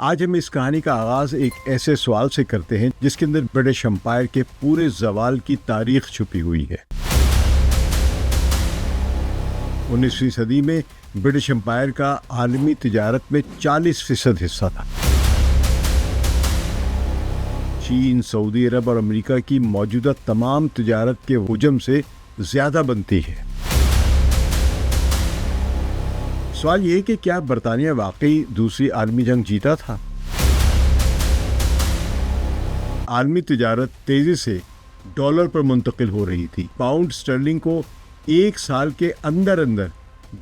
آج ہم اس کہانی کا آغاز ایک ایسے سوال سے کرتے ہیں جس کے اندر برٹش امپائر کے پورے زوال کی تاریخ چھپی ہوئی ہے۔ 19ویں صدی میں برٹش امپائر کا عالمی تجارت میں 40% حصہ تھا۔ چین، سعودی عرب اور امریکہ کی موجودہ تمام تجارت کے حجم سے زیادہ بنتی ہے۔ سوال یہ کہ کیا برطانیہ واقعی دوسری عالمی جنگ جیتا تھا؟ عالمی تجارت تیزی سے ڈالر پر منتقل ہو رہی تھی۔ پاؤنڈ سٹرلنگ کو ایک سال کے اندر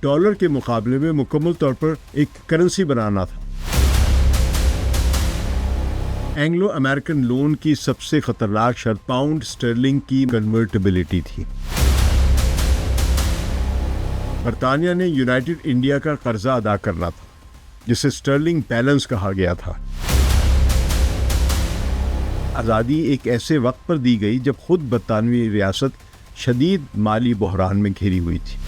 ڈالر کے مقابلے میں مکمل طور پر ایک کرنسی بنانا تھا۔ اینگلو امریکن لون کی سب سے خطرناک شرط پاؤنڈ سٹرلنگ کی کنورٹیبلٹی تھی۔ برطانیہ نے یونائٹڈ انڈیا کا قرضہ ادا کرنا تھا، جسے سٹرلنگ بیلنس کہا گیا تھا۔ آزادی ایک ایسے وقت پر دی گئی جب خود برطانوی ریاست شدید مالی بحران میں گھری ہوئی تھی۔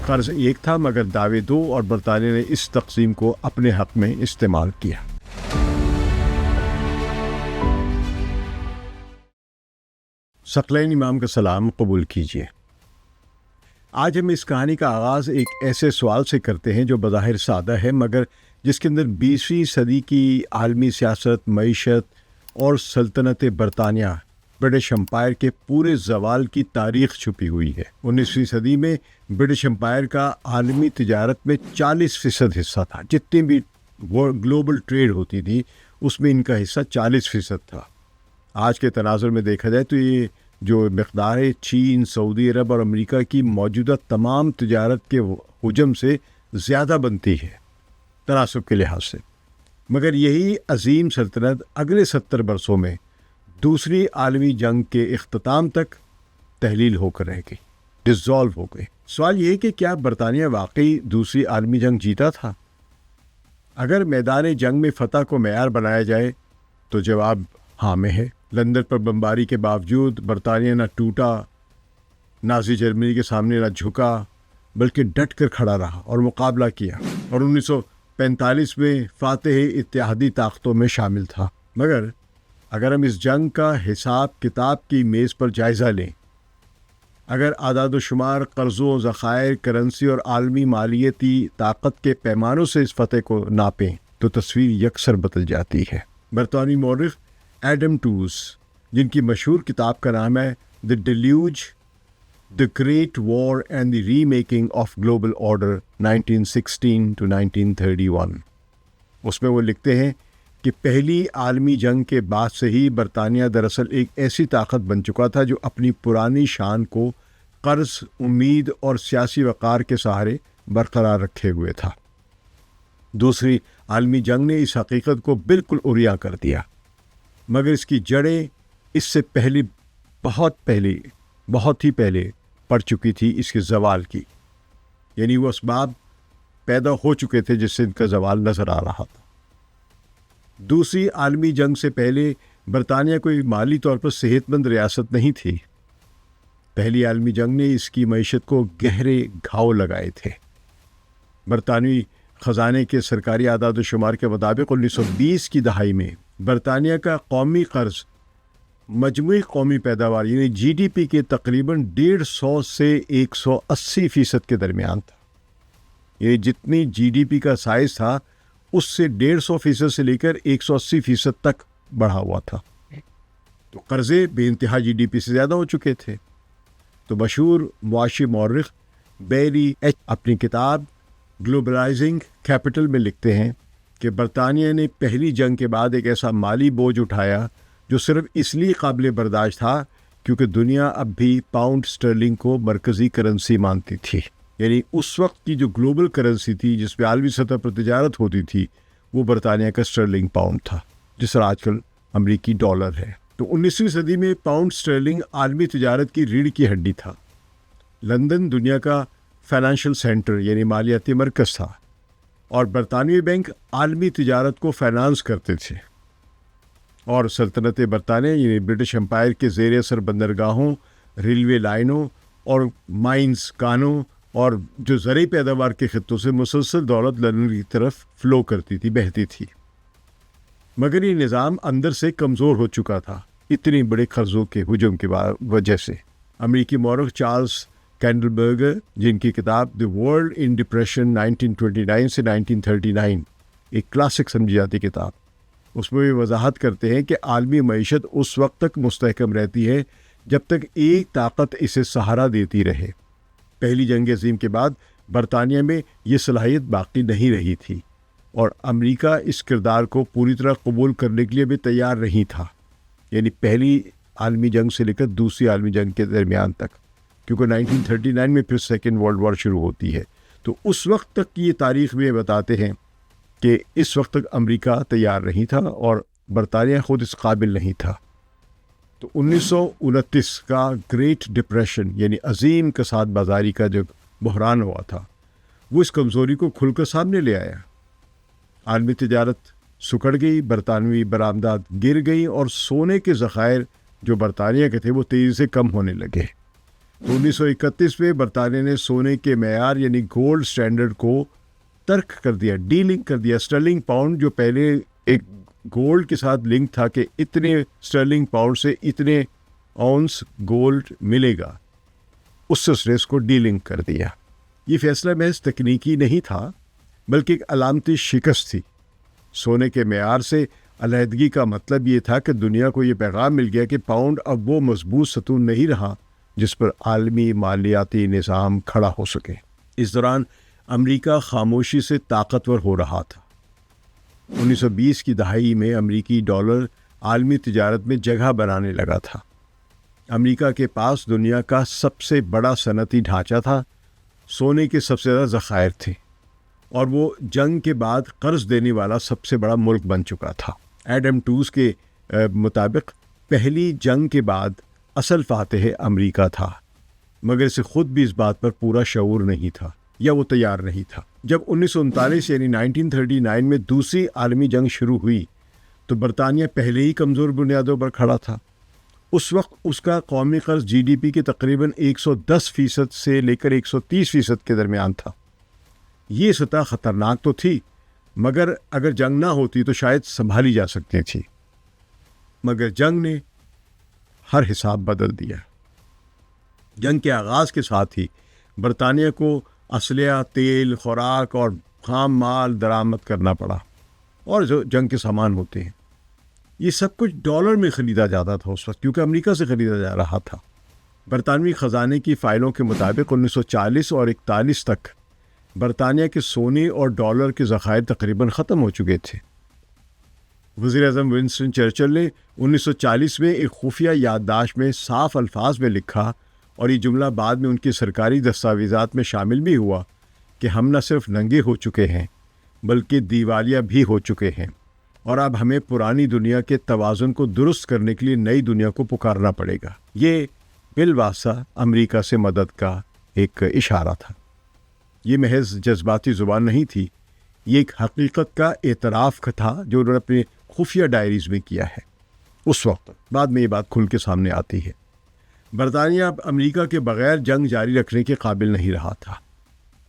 قرض ایک تھا مگر دعوے دو، اور برطانیہ نے اس تقسیم کو اپنے حق میں استعمال کیا۔ ثقلین امام کا سلام قبول کیجیے۔ آج ہم اس کہانی کا آغاز ایک ایسے سوال سے کرتے ہیں جو بظاہر سادہ ہے مگر جس کے اندر 20ویں صدی کی عالمی سیاست، معیشت اور سلطنت برطانیہ برٹش امپائر کے پورے زوال کی تاریخ چھپی ہوئی ہے۔ 19ویں صدی میں برٹش امپائر کا عالمی تجارت میں 40% حصہ تھا۔ جتنی بھی گلوبل ٹریڈ ہوتی تھی اس میں ان کا حصہ 40% تھا۔ آج کے تناظر میں دیکھا جائے تو یہ جو مقدار ہے چین، سعودی عرب اور امریکہ کی موجودہ تمام تجارت کے حجم سے زیادہ بنتی ہے تناسب کے لحاظ سے۔ مگر یہی عظیم سلطنت اگلے 70 برسوں میں دوسری عالمی جنگ کے اختتام تک تحلیل ہو کر رہ گئی، ڈسزالو ہو گئی۔ سوال یہ کہ کیا برطانیہ واقعی دوسری عالمی جنگ جیتا تھا؟ اگر میدان جنگ میں فتح کو معیار بنایا جائے تو جواب ہاں میں ہے۔ لندن پر بمباری کے باوجود برطانیہ نہ ٹوٹا، نازی جرمنی کے سامنے نہ جھکا، بلکہ ڈٹ کر کھڑا رہا اور مقابلہ کیا، اور 1945 میں فاتح اتحادی طاقتوں میں شامل تھا۔ مگر اگر ہم اس جنگ کا حساب کتاب کی میز پر جائزہ لیں، اگر اعداد و شمار، قرضوں، ذخائر، کرنسی اور عالمی مالیتی طاقت کے پیمانوں سے اس فتح کو ناپیں تو تصویر یکسر بدل جاتی ہے۔ برطانوی مورخ ایڈم ٹوس، جن کی مشہور کتاب کا نام ہے The Deluge, The Great War and the Remaking of Global Order 1916 to 1931، اس میں وہ لکھتے ہیں کہ پہلی عالمی جنگ کے بعد سے ہی برطانیہ دراصل ایک ایسی طاقت بن چکا تھا جو اپنی پرانی شان کو قرض، امید اور سیاسی وقار کے سہارے برقرار رکھے ہوئے تھا۔ دوسری عالمی جنگ نے اس حقیقت کو بالکل عریاں کر دیا، مگر اس کی جڑیں اس سے بہت ہی پہلے پڑ چکی تھی اس کے زوال کی، یعنی وہ اسباب پیدا ہو چکے تھے جس سے ان کا زوال نظر آ رہا تھا۔ دوسری عالمی جنگ سے پہلے برطانیہ کوئی مالی طور پر صحت مند ریاست نہیں تھی۔ پہلی عالمی جنگ نے اس کی معیشت کو گہرے گھاؤ لگائے تھے۔ برطانوی خزانے کے سرکاری اعداد و شمار کے مطابق 1920 کی دہائی میں برطانیہ کا قومی قرض مجموعی قومی پیداوار یعنی جی ڈی پی کے تقریباً 150 سے 180% کے درمیان تھا۔ یہ جتنی جی ڈی پی کا سائز تھا اس سے 150% سے لے کر 180% تک بڑھا ہوا تھا۔ تو قرضے بے انتہا جی ڈی پی سے زیادہ ہو چکے تھے۔ تو مشہور معاشی مورخ بیری ایچ اپنی کتاب گلوبلائزنگ کیپٹل میں لکھتے ہیں کہ برطانیہ نے پہلی جنگ کے بعد ایک ایسا مالی بوجھ اٹھایا جو صرف اس لیے قابل برداشت تھا کیونکہ دنیا اب بھی پاؤنڈ سٹرلنگ کو مرکزی کرنسی مانتی تھی۔ یعنی اس وقت کی جو گلوبل کرنسی تھی جس پہ عالمی سطح پر تجارت ہوتی تھی وہ برطانیہ کا سٹرلنگ پاؤنڈ تھا، جس طرح آج کل امریکی ڈالر ہے۔ تو 19ویں صدی میں پاؤنڈ سٹرلنگ عالمی تجارت کی ریڑھ کی ہڈی تھا۔ لندن دنیا کا فائنینشیل سینٹر یعنی مالیاتی مرکز تھا، اور برطانوی بینک عالمی تجارت کو فائنانس کرتے تھے، اور سلطنت برطانیہ یعنی برٹش امپائر کے زیر اثر بندرگاہوں، ریلوے لائنوں اور مائنز کانوں اور جو زرعی پیداوار کے خطوں سے مسلسل دولت لندن کی طرف فلو کرتی تھی، بہتی تھی، مگر یہ نظام اندر سے کمزور ہو چکا تھا اتنے بڑے قرضوں کے ہجوم کی وجہ سے۔ امریکی مورخ چارلز کینڈلبرگر، جن کی کتاب دی ورلڈ ان ڈپریشن 1929 سے 1939 ایک کلاسک سمجھی جاتی کتاب، اس میں بھی وضاحت کرتے ہیں کہ عالمی معیشت اس وقت تک مستحکم رہتی ہے جب تک ایک طاقت اسے سہارا دیتی رہے۔ پہلی جنگ عظیم کے بعد برطانیہ میں یہ صلاحیت باقی نہیں رہی تھی، اور امریکہ اس کردار کو پوری طرح قبول کرنے کے لیے بھی تیار نہیں تھا، یعنی پہلی عالمی جنگ سے لے کر دوسری عالمی جنگ کے درمیان تک، کیونکہ 1939 میں پھر سیکنڈ ورلڈ وار شروع ہوتی ہے۔ تو اس وقت تک کی یہ تاریخ میں بتاتے ہیں کہ اس وقت تک امریکہ تیار نہیں تھا اور برطانیہ خود اس قابل نہیں تھا۔ تو 1929 کا گریٹ ڈپریشن یعنی عظیم کساد بازاری کا جو بحران ہوا تھا، وہ اس کمزوری کو کھل کر سامنے لے آیا۔ عالمی تجارت سکڑ گئی، برطانوی برآمدات گر گئی، اور سونے کے ذخائر جو برطانیہ کے تھے وہ تیزی سے کم ہونے لگے۔ تو 1931 میں برطانیہ نے سونے کے معیار یعنی گولڈ سٹینڈرڈ کو ترک کر دیا، ڈی لنک کر دیا۔ سٹرلنگ پاؤنڈ جو پہلے ایک گولڈ کے ساتھ لنک تھا کہ اتنے سٹرلنگ پاؤنڈ سے اتنے اونس گولڈ ملے گا، اس ریس کو ڈی لنک کر دیا۔ یہ فیصلہ محض تکنیکی نہیں تھا بلکہ ایک علامتی شکست تھی۔ سونے کے معیار سے علیحدگی کا مطلب یہ تھا کہ دنیا کو یہ پیغام مل گیا کہ پاؤنڈ اب وہ مضبوط ستون نہیں رہا جس پر عالمی مالیاتی نظام کھڑا ہو سکے۔ اس دوران امریکہ خاموشی سے طاقتور ہو رہا تھا۔ 1920 کی دہائی میں امریکی ڈالر عالمی تجارت میں جگہ بنانے لگا تھا۔ امریکہ کے پاس دنیا کا سب سے بڑا صنعتی ڈھانچہ تھا، سونے کے سب سے زیادہ ذخائر تھے، اور وہ جنگ کے بعد قرض دینے والا سب سے بڑا ملک بن چکا تھا۔ ایڈم ٹوز کے مطابق پہلی جنگ کے بعد اصل فاتح امریکہ تھا، مگر اسے خود بھی اس بات پر پورا شعور نہیں تھا یا وہ تیار نہیں تھا۔ جب 1939 یعنی 1939 میں دوسری عالمی جنگ شروع ہوئی تو برطانیہ پہلے ہی کمزور بنیادوں پر کھڑا تھا۔ اس وقت اس کا قومی قرض جی ڈی پی کے تقریباً 110% سے لے کر 130% کے درمیان تھا۔ یہ سطح خطرناک تو تھی، مگر اگر جنگ نہ ہوتی تو شاید سنبھالی جا سکتی تھی، مگر جنگ نے ہر حساب بدل دیا۔ جنگ کے آغاز کے ساتھ ہی برطانیہ کو اسلحہ، تیل، خوراک اور خام مال درآمد کرنا پڑا، اور جو جنگ کے سامان ہوتے ہیں یہ سب کچھ ڈالر میں خریدا جاتا تھا اس وقت، کیونکہ امریکہ سے خریدا جا رہا تھا۔ برطانوی خزانے کی فائلوں کے مطابق 1940 اور 41 تک برطانیہ کے سونے اور ڈالر کے ذخائر تقریباً ختم ہو چکے تھے۔ وزیر اعظم ونسٹن چرچل نے 1940 میں ایک خفیہ یادداشت میں صاف الفاظ میں لکھا، اور یہ جملہ بعد میں ان کی سرکاری دستاویزات میں شامل بھی ہوا، کہ ہم نہ صرف ننگے ہو چکے ہیں بلکہ دیوالیہ بھی ہو چکے ہیں، اور اب ہمیں پرانی دنیا کے توازن کو درست کرنے کے لیے نئی دنیا کو پکارنا پڑے گا۔ یہ بالواسطہ امریکہ سے مدد کا ایک اشارہ تھا۔ یہ محض جذباتی زبان نہیں تھی، یہ ایک حقیقت کا اعتراف تھا جو انہوں نے اپنے خفیہ ڈائریز میں کیا ہے اس وقت۔ بعد میں یہ بات کھل کے سامنے آتی ہے۔ برطانیہ اب امریکہ کے بغیر جنگ جاری رکھنے کے قابل نہیں رہا تھا۔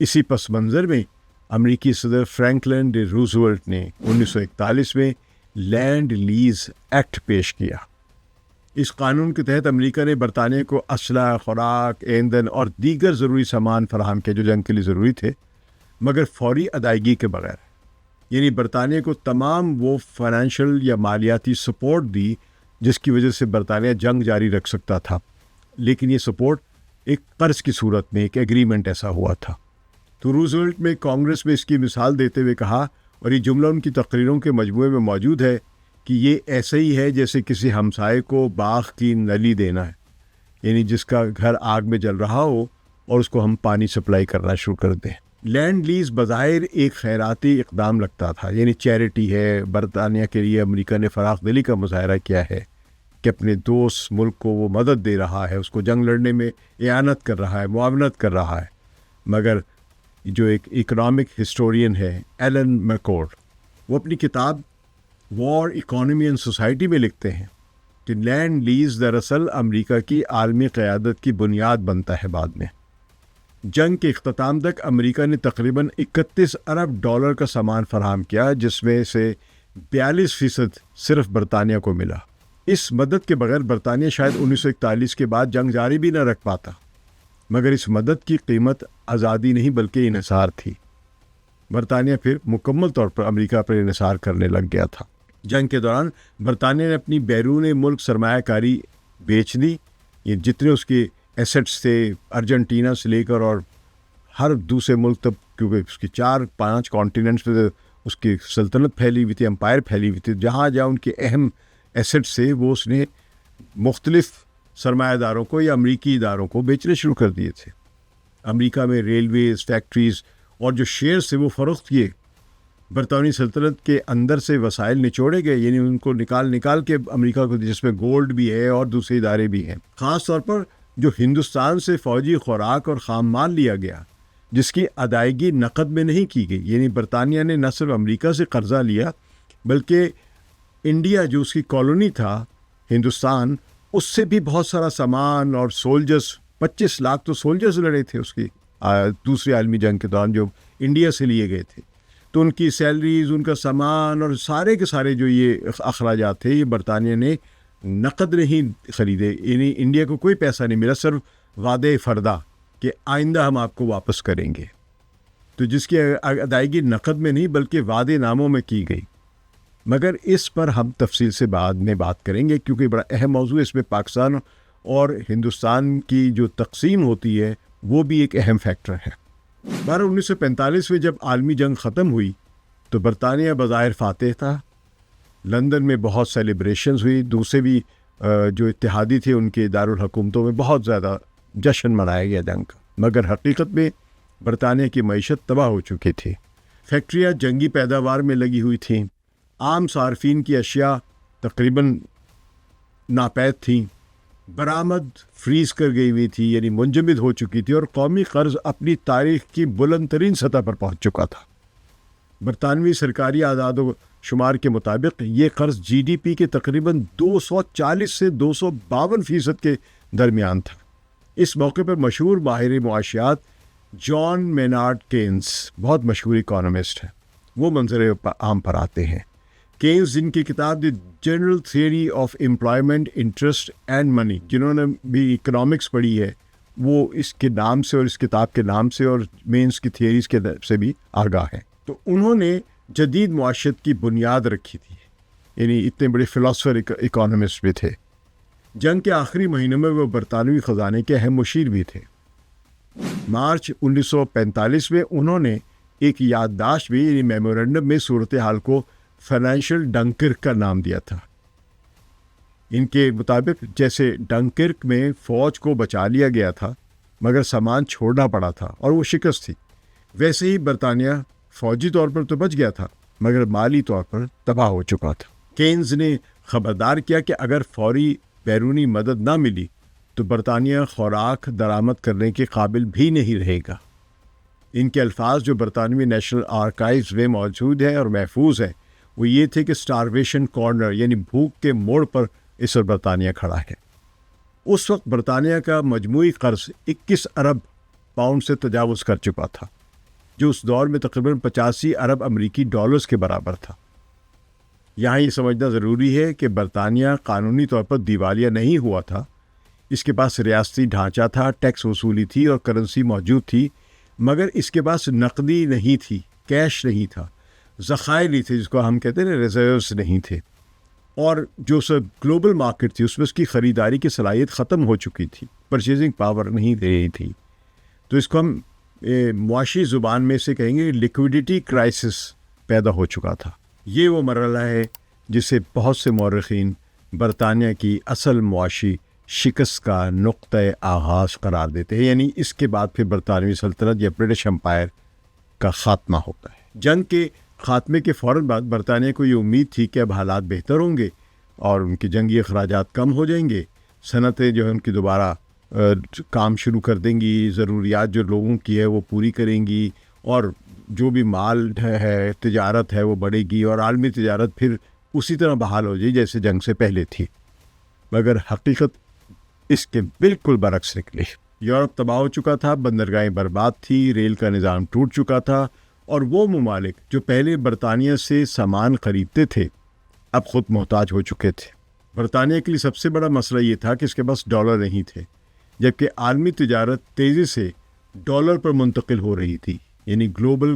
اسی پس منظر میں امریکی صدر فرینکلن ڈی روزولٹ نے 1941 میں لینڈ لیز ایکٹ پیش کیا۔ اس قانون کے تحت امریکہ نے برطانیہ کو اسلحہ، خوراک، ایندھن اور دیگر ضروری سامان فراہم کیے جو جنگ کے لیے ضروری تھے، مگر فوری ادائیگی کے بغیر۔ یعنی برطانیہ کو تمام وہ فائنینشیل یا مالیاتی سپورٹ دی جس کی وجہ سے برطانیہ جنگ جاری رکھ سکتا تھا، لیکن یہ سپورٹ ایک قرض کی صورت میں، ایک ایگریمنٹ ایسا ہوا تھا۔ تو روزولٹ نے کانگریس میں اس کی مثال دیتے ہوئے کہا، اور یہ جملہ ان کی تقریروں کے مجموعے میں موجود ہے، کہ یہ ایسے ہی ہے جیسے کسی ہمسائے کو باغ کی نلی دینا ہے، یعنی جس کا گھر آگ میں جل رہا ہو اور اس کو ہم پانی سپلائی کرنا شروع کر دیں۔ لینڈ لیز بظاہر ایک خیراتی اقدام لگتا تھا، یعنی چیریٹی ہے۔ برطانیہ کے لیے امریکہ نے فراخ دلی کا مظاہرہ کیا ہے کہ اپنے دوست ملک کو وہ مدد دے رہا ہے، اس کو جنگ لڑنے میں اعانت کر رہا ہے، معاونت کر رہا ہے۔ مگر جو ایک اکنامک ہسٹورین ہے ایلن میکورڈ، وہ اپنی کتاب وار، اکانومی اینڈ سوسائٹی میں لکھتے ہیں کہ لینڈ لیز دراصل امریکہ کی عالمی قیادت کی بنیاد بنتا ہے بعد میں۔ جنگ کے اختتام تک امریکہ نے تقریباً 31 ارب ڈالر کا سامان فراہم کیا، جس میں سے 42% صرف برطانیہ کو ملا۔ اس مدد کے بغیر برطانیہ شاید 1941 کے بعد جنگ جاری بھی نہ رکھ پاتا، مگر اس مدد کی قیمت آزادی نہیں بلکہ انحصار تھی۔ برطانیہ پھر مکمل طور پر امریکہ پر انحصار کرنے لگ گیا تھا۔ جنگ کے دوران برطانیہ نے اپنی بیرون ملک سرمایہ کاری بیچ دی، یہ جتنے اس کے ایسٹس تھے ارجنٹینا سے لے کر اور ہر دوسرے ملک تک، کیونکہ اس کی 4-5 کانٹیننٹس پہ اس کی سلطنت پھیلی ہوئی تھی، امپائر پھیلی ہوئی تھی، جہاں جہاں ان کے اہم ایسٹس سے وہ اس نے مختلف سرمایہ داروں کو یا امریکی اداروں کو بیچنے شروع کر دیے تھے۔ امریکہ میں ریلویز، فیکٹریز اور جو شیئرز تھے وہ فروخت کیے۔ برطانوی سلطنت کے اندر سے وسائل نچوڑے گئے، یعنی ان کو نکال کے امریکہ کو، جس میں گولڈ بھی ہے اور دوسرے ادارے بھی ہیں۔ خاص طور پر جو ہندوستان سے فوجی خوراک اور خام مال لیا گیا، جس کی ادائیگی نقد میں نہیں کی گئی، یعنی برطانیہ نے نہ صرف امریکہ سے قرضہ لیا بلکہ انڈیا جو اس کی کالونی تھا ہندوستان، اس سے بھی بہت سارا سامان اور سولجرز، 25 لاکھ تو سولجرز لڑے تھے اس کی دوسری عالمی جنگ کے دوران جو انڈیا سے لیے گئے تھے، تو ان کی سیلریز، ان کا سامان اور سارے کے سارے جو یہ اخراجات تھے، یہ برطانیہ نے نقد نہیں خریدے، یعنی انڈیا کو کوئی پیسہ نہیں ملا، صرف وعدے فردا کہ آئندہ ہم آپ کو واپس کریں گے، تو جس کی ادائیگی نقد میں نہیں بلکہ وعدے ناموں میں کی گئی۔ مگر اس پر ہم تفصیل سے بعد میں بات کریں گے، کیونکہ بڑا اہم موضوع اس میں پاکستان اور ہندوستان کی جو تقسیم ہوتی ہے وہ بھی ایک اہم فیکٹر ہے۔ 1945 میں جب عالمی جنگ ختم ہوئی تو برطانیہ بظاہر فاتح تھا، لندن میں بہت سیلیبریشنز ہوئی، دوسرے بھی جو اتحادی تھے ان کے دارالحکومتوں میں بہت زیادہ جشن منایا گیا جنگ کا، مگر حقیقت میں برطانیہ کی معیشت تباہ ہو چکی تھی۔ فیکٹریاں جنگی پیداوار میں لگی ہوئی تھیں، عام صارفین کی اشیاء تقریباً ناپید تھیں، برآمد فریز کر گئی ہوئی تھی، یعنی منجمد ہو چکی تھی، اور قومی قرض اپنی تاریخ کی بلند ترین سطح پر پہنچ چکا تھا۔ برطانوی سرکاری اعداد و شمار کے مطابق یہ قرض جی ڈی پی کے تقریباً 240 سے 252% کے درمیان تھا۔ اس موقع پر مشہور ماہر معاشیات جان مینارڈ کینز، بہت مشہور اکانومسٹ ہیں، وہ منظر عام پر آتے ہیں۔ کینز جن کی کتاب the general theory of employment, interest and money, جنہوں نے بھی اکنامکس پڑھی ہے، وہ اس کے نام سے اور اس کتاب کے نام سے اور مینز کی تھیوریز کے سے بھی آگاہ ہیں۔ تو انہوں نے جدید معاشرت کی بنیاد رکھی تھی، یعنی اتنے بڑے فلاسفر اکانومسٹ بھی تھے۔ جنگ کے آخری مہینوں میں وہ برطانوی خزانے کے اہم مشیر بھی تھے۔ مارچ 1945 میں انہوں نے ایک یادداشت بھی، یعنی میمورنڈم میں صورتحال کو فائنینشیل ڈنکرک کا نام دیا تھا۔ ان کے مطابق جیسے ڈنکرک میں فوج کو بچا لیا گیا تھا مگر سامان چھوڑنا پڑا تھا اور وہ شکست تھی، ویسے ہی برطانیہ فوجی طور پر تو بچ گیا تھا مگر مالی طور پر تباہ ہو چکا تھا۔ کینز نے خبردار کیا کہ اگر فوری بیرونی مدد نہ ملی تو برطانیہ خوراک درآمد کرنے کے قابل بھی نہیں رہے گا۔ ان کے الفاظ جو برطانوی نیشنل آرکائیوز میں موجود ہیں اور محفوظ ہیں وہ یہ تھے کہ سٹارویشن کارنر، یعنی بھوک کے موڑ پر اس وقت برطانیہ کھڑا ہے۔ اس وقت برطانیہ کا مجموعی قرض 21 ارب پاؤنڈ سے تجاوز کر چکا تھا، جو اس دور میں تقریباً 85 ارب امریکی ڈالرز کے برابر تھا۔ یہاں یہ سمجھنا ضروری ہے کہ برطانیہ قانونی طور پر دیوالیہ نہیں ہوا تھا، اس کے پاس ریاستی ڈھانچہ تھا، ٹیکس وصولی تھی اور کرنسی موجود تھی، مگر اس کے پاس نقدی نہیں تھی، کیش نہیں تھا، ذخائر نہیں تھے، جس کو ہم کہتے ہیں ریزروز نہیں تھے، اور جو سب گلوبل مارکیٹ تھی اس میں اس کی خریداری کی صلاحیت ختم ہو چکی تھی، پرچیزنگ پاور نہیں دے رہی تھی۔ تو اس کو ہم معاشی زبان میں سے کہیں گے لیکویڈیٹی کرائسس پیدا ہو چکا تھا۔ یہ وہ مرحلہ ہے جسے بہت سے مورخین برطانیہ کی اصل معاشی شکست کا نقطۂ آغاز قرار دیتے ہیں، یعنی اس کے بعد پھر برطانوی سلطنت یا برٹش امپائر کا خاتمہ ہوتا ہے۔ جنگ کے خاتمے کے فوراً بعد برطانیہ کو یہ امید تھی کہ اب حالات بہتر ہوں گے اور ان کی جنگی اخراجات کم ہو جائیں گے، صنعتیں جو ہے ان کی دوبارہ کام شروع کر دیں گی، ضروریات جو لوگوں کی ہے وہ پوری کریں گی، اور جو بھی مال ہے، تجارت ہے، وہ بڑھے گی اور عالمی تجارت پھر اسی طرح بحال ہو جائے جیسے جنگ سے پہلے تھی۔ مگر حقیقت اس کے بالکل برعکس نکلی۔ یورپ تباہ ہو چکا تھا، بندرگاہیں برباد تھی، ریل کا نظام ٹوٹ چکا تھا، اور وہ ممالک جو پہلے برطانیہ سے سامان خریدتے تھے اب خود محتاج ہو چکے تھے۔ برطانیہ کے لیے سب سے بڑا مسئلہ یہ تھا کہ اس کے پاس ڈالر نہیں تھے، جبکہ عالمی تجارت تیزی سے ڈالر پر منتقل ہو رہی تھی، یعنی گلوبل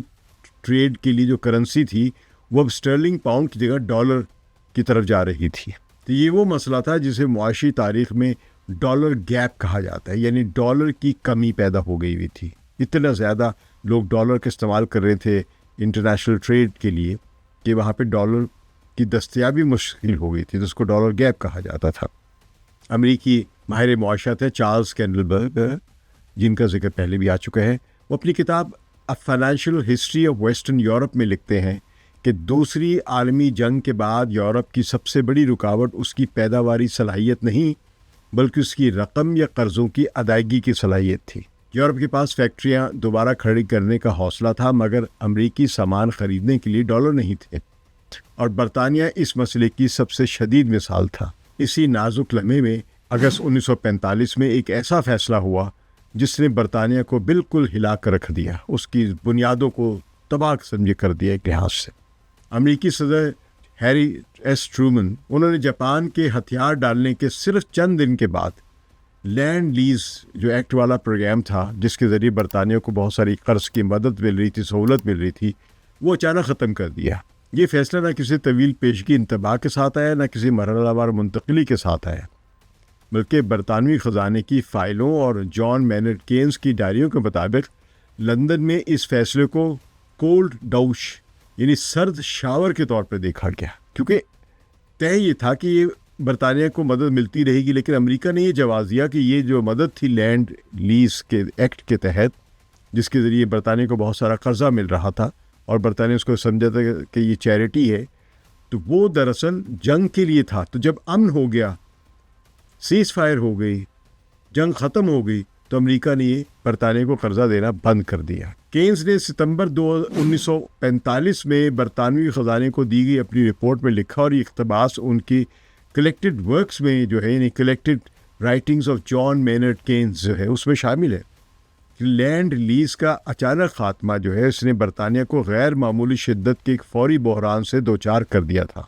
ٹریڈ کے لیے جو کرنسی تھی وہ اب اسٹرلنگ پاؤنڈ کی جگہ ڈالر کی طرف جا رہی تھی۔ تو یہ وہ مسئلہ تھا جسے معاشی تاریخ میں ڈالر گیپ کہا جاتا ہے، یعنی ڈالر کی کمی پیدا ہو گئی ہوئی تھی۔ اتنا زیادہ لوگ ڈالر کا استعمال کر رہے تھے انٹرنیشنل ٹریڈ کے لیے کہ وہاں پہ ڈالر کی دستیابی مشکل ہو گئی تھی، جس کو ڈالر گیپ کہا جاتا تھا۔ امریکی ماہر معاشرت ہے چارلز کینڈلبرگ، جن کا ذکر پہلے بھی آ چکا ہے، وہ اپنی کتاب a financial history of western Europe میں لکھتے ہیں کہ دوسری عالمی جنگ کے بعد یورپ کی سب سے بڑی رکاوٹ اس کی پیداواری صلاحیت نہیں بلکہ اس کی رقم یا قرضوں کی ادائیگی کی صلاحیت تھی۔ یورپ کے پاس فیکٹریاں دوبارہ کھڑی کرنے کا حوصلہ تھا، مگر امریکی سامان خریدنے کے لیے ڈالر نہیں تھے، اور برطانیہ اس مسئلے کی سب سے شدید مثال تھا۔ اسی نازک لمحے میں اگست 1945 میں ایک ایسا فیصلہ ہوا جس نے برطانیہ کو بالکل ہلا کر رکھ دیا، اس کی بنیادوں کو تباہ سمجھے کر دیا ایک لحاظ سے۔ امریکی صدر ہیری ایس ٹرومن، انہوں نے جاپان کے ہتھیار ڈالنے کے صرف چند دن کے بعد لینڈ لیز جو ایکٹ والا پروگرام تھا، جس کے ذریعے برطانیہ کو بہت ساری قرض کی مدد مل رہی تھی، سہولت مل رہی تھی، وہ اچانک ختم کر دیا۔ یہ فیصلہ نہ کسی طویل پیشگی انتباہ کے ساتھ آیا، نہ کسی مرحلہ وار منتقلی کے ساتھ آیا، بلکہ برطانوی خزانے کی فائلوں اور جان مینرڈ کینز کی ڈائریوں کے مطابق لندن میں اس فیصلے کو کولڈ ڈاؤش یعنی سرد شاور کے طور پر دیکھا گیا، کیونکہ طے یہ تھا کہ یہ برطانیہ کو مدد ملتی رہے گی، لیکن امریکہ نے یہ جواز دیا کہ یہ جو مدد تھی لینڈ لیز کے ایکٹ کے تحت، جس کے ذریعے برطانیہ کو بہت سارا قرضہ مل رہا تھا اور برطانیہ اس کو سمجھا تھا کہ یہ چیریٹی ہے، تو وہ دراصل جنگ کے لیے تھا۔ تو جب امن ہو گیا، سیز فائر ہو گئی، جنگ ختم ہو گئی، تو امریکہ نے یہ برطانیہ کو قرضہ دینا بند کر دیا۔ کینز نے ستمبر 1945 میں برطانوی خزانے کو دی گئی اپنی رپورٹ میں لکھا، اور یہ اقتباس ان کی کلیکٹڈ ورکس میں جو ہے، یعنی collected writings of John Maynard Keynes جو ہے، اس میں شامل ہے۔ لینڈ لیز کا اچانک خاتمہ جو ہے، اس نے برطانیہ کو غیر معمولی شدت کے ایک فوری بحران سے دوچار کر دیا تھا۔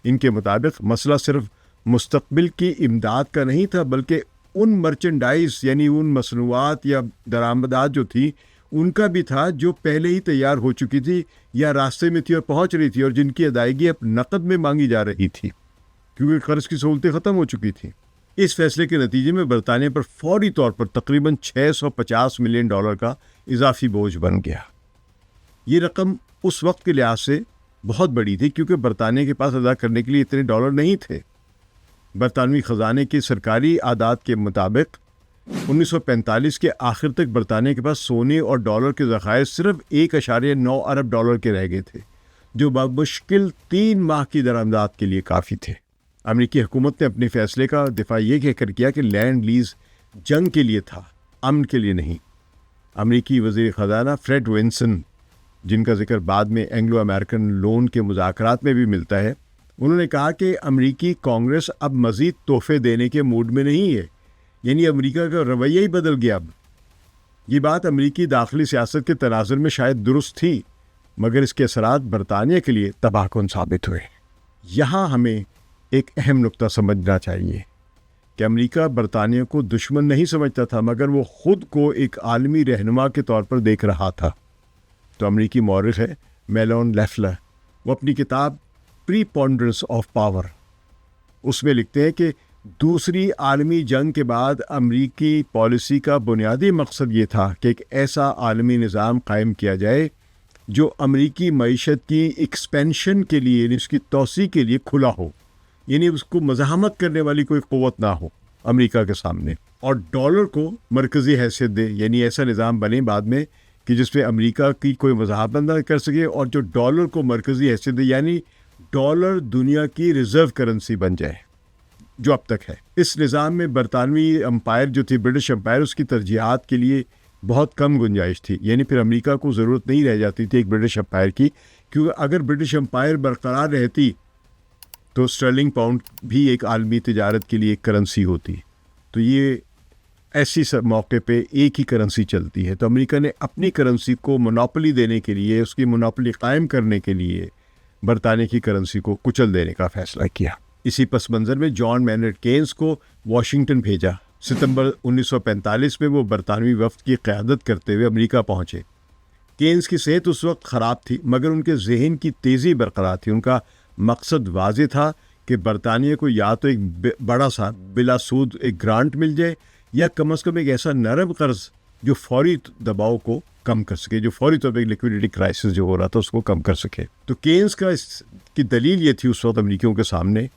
ان کے مطابق مسئلہ صرف مستقبل کی امداد کا نہیں تھا، بلکہ ان مرچنڈائز یعنی ان مصنوعات یا درآمدات جو تھی ان کا بھی تھا، جو پہلے ہی تیار ہو چکی تھی یا راستے میں تھی اور پہنچ رہی تھی، اور جن کی ادائیگی اب نقد میں مانگی جا رہی تھی کیونکہ قرض کی سہولتیں ختم ہو چکی تھیں۔ اس فیصلے کے نتیجے میں برطانیہ پر فوری طور پر تقریباً $650 ملین کا اضافی بوجھ بن گیا۔ یہ رقم اس وقت کے لحاظ سے بہت بڑی تھی، کیونکہ برطانیہ کے پاس ادا کرنے کے لیے اتنے ڈالر نہیں تھے۔ برطانوی خزانے کے سرکاری اعداد کے مطابق 1945 کے آخر تک برطانیہ کے پاس سونے اور ڈالر کے ذخائر صرف $1.9 ارب کے رہ گئے تھے، جو بمشکل 3 ماہ کی درآمدات کے لیے کافی تھے۔ امریکی حکومت نے اپنے فیصلے کا دفاع یہ کہہ کر کیا کہ لینڈ لیز جنگ کے لیے تھا، امن کے لیے نہیں۔ امریکی وزیر خزانہ فریڈ ونسن، جن کا ذکر بعد میں اینگلو امریکن لون کے مذاکرات میں بھی ملتا ہے، انہوں نے کہا کہ امریکی کانگریس اب مزید تحفے دینے کے موڈ میں نہیں ہے، یعنی امریکہ کا رویہ ہی بدل گیا۔ اب یہ بات امریکی داخلی سیاست کے تناظر میں شاید درست تھی، مگر اس کے اثرات برطانیہ کے لیے تباہ کن ثابت ہوئے۔ یہاں ہمیں ایک اہم نقطہ سمجھنا چاہیے کہ امریکہ برطانیہ کو دشمن نہیں سمجھتا تھا، مگر وہ خود کو ایک عالمی رہنما کے طور پر دیکھ رہا تھا۔ تو امریکی مورخ ہے میلون لیفلر، وہ اپنی کتاب پریپونڈرنس آف پاور، اس میں لکھتے ہیں کہ دوسری عالمی جنگ کے بعد امریکی پالیسی کا بنیادی مقصد یہ تھا کہ ایک ایسا عالمی نظام قائم کیا جائے جو امریکی معیشت کی ایکسپینشن کے لیے، یعنی اس کی توسیع کے لیے کھلا ہو، یعنی اس کو مزاحمت کرنے والی کوئی قوت نہ ہو امریکہ کے سامنے، اور ڈالر کو مرکزی حیثیت دے، یعنی ایسا نظام بنے بعد میں کہ جس میں امریکہ کی کوئی مزاحمت نہ کر سکے، اور جو ڈالر کو مرکزی حیثیت دے، یعنی ڈالر دنیا کی ریزرو کرنسی بن جائے جو اب تک ہے۔ اس نظام میں برطانوی امپائر جو تھی، برٹش امپائر، اس کی ترجیحات کے لیے بہت کم گنجائش تھی، یعنی پھر امریکہ کو ضرورت نہیں رہ جاتی تھی ایک برٹش امپائر کی، کیونکہ اگر برٹش امپائر برقرار رہتی تو اسٹرلنگ پاؤنڈ بھی ایک عالمی تجارت کے لیے ایک کرنسی ہوتی۔ تو یہ ایسی موقع پہ ایک ہی کرنسی چلتی ہے، تو امریکہ نے اپنی کرنسی کو مونوپلی دینے کے لیے، اس کی مونوپلی قائم کرنے کے لیے برطانیہ کی کرنسی کو کچل دینے کا فیصلہ کیا۔ اسی پس منظر میں جان مینرڈ کینز کو واشنگٹن بھیجا۔ ستمبر 1945 میں وہ برطانوی وفد کی قیادت کرتے ہوئے امریکہ پہنچے۔ کینز کی صحت اس وقت خراب تھی، مگر ان کے ذہن کی تیزی برقرار تھی۔ ان کا مقصد واضح تھا کہ برطانیہ کو یا تو ایک بڑا سا بلا سود ایک گرانٹ مل جائے، یا کم از کم ایک ایسا نرم قرض جو فوری دباؤ کو کم کر سکے، جو فوری طور پہ ایک لیکویڈیٹی کرائسس جو ہو رہا تھا اس کو کم کر سکے۔ تو کینز کا اس کی دلیل یہ تھی اس وقت امریکیوں کے سامنے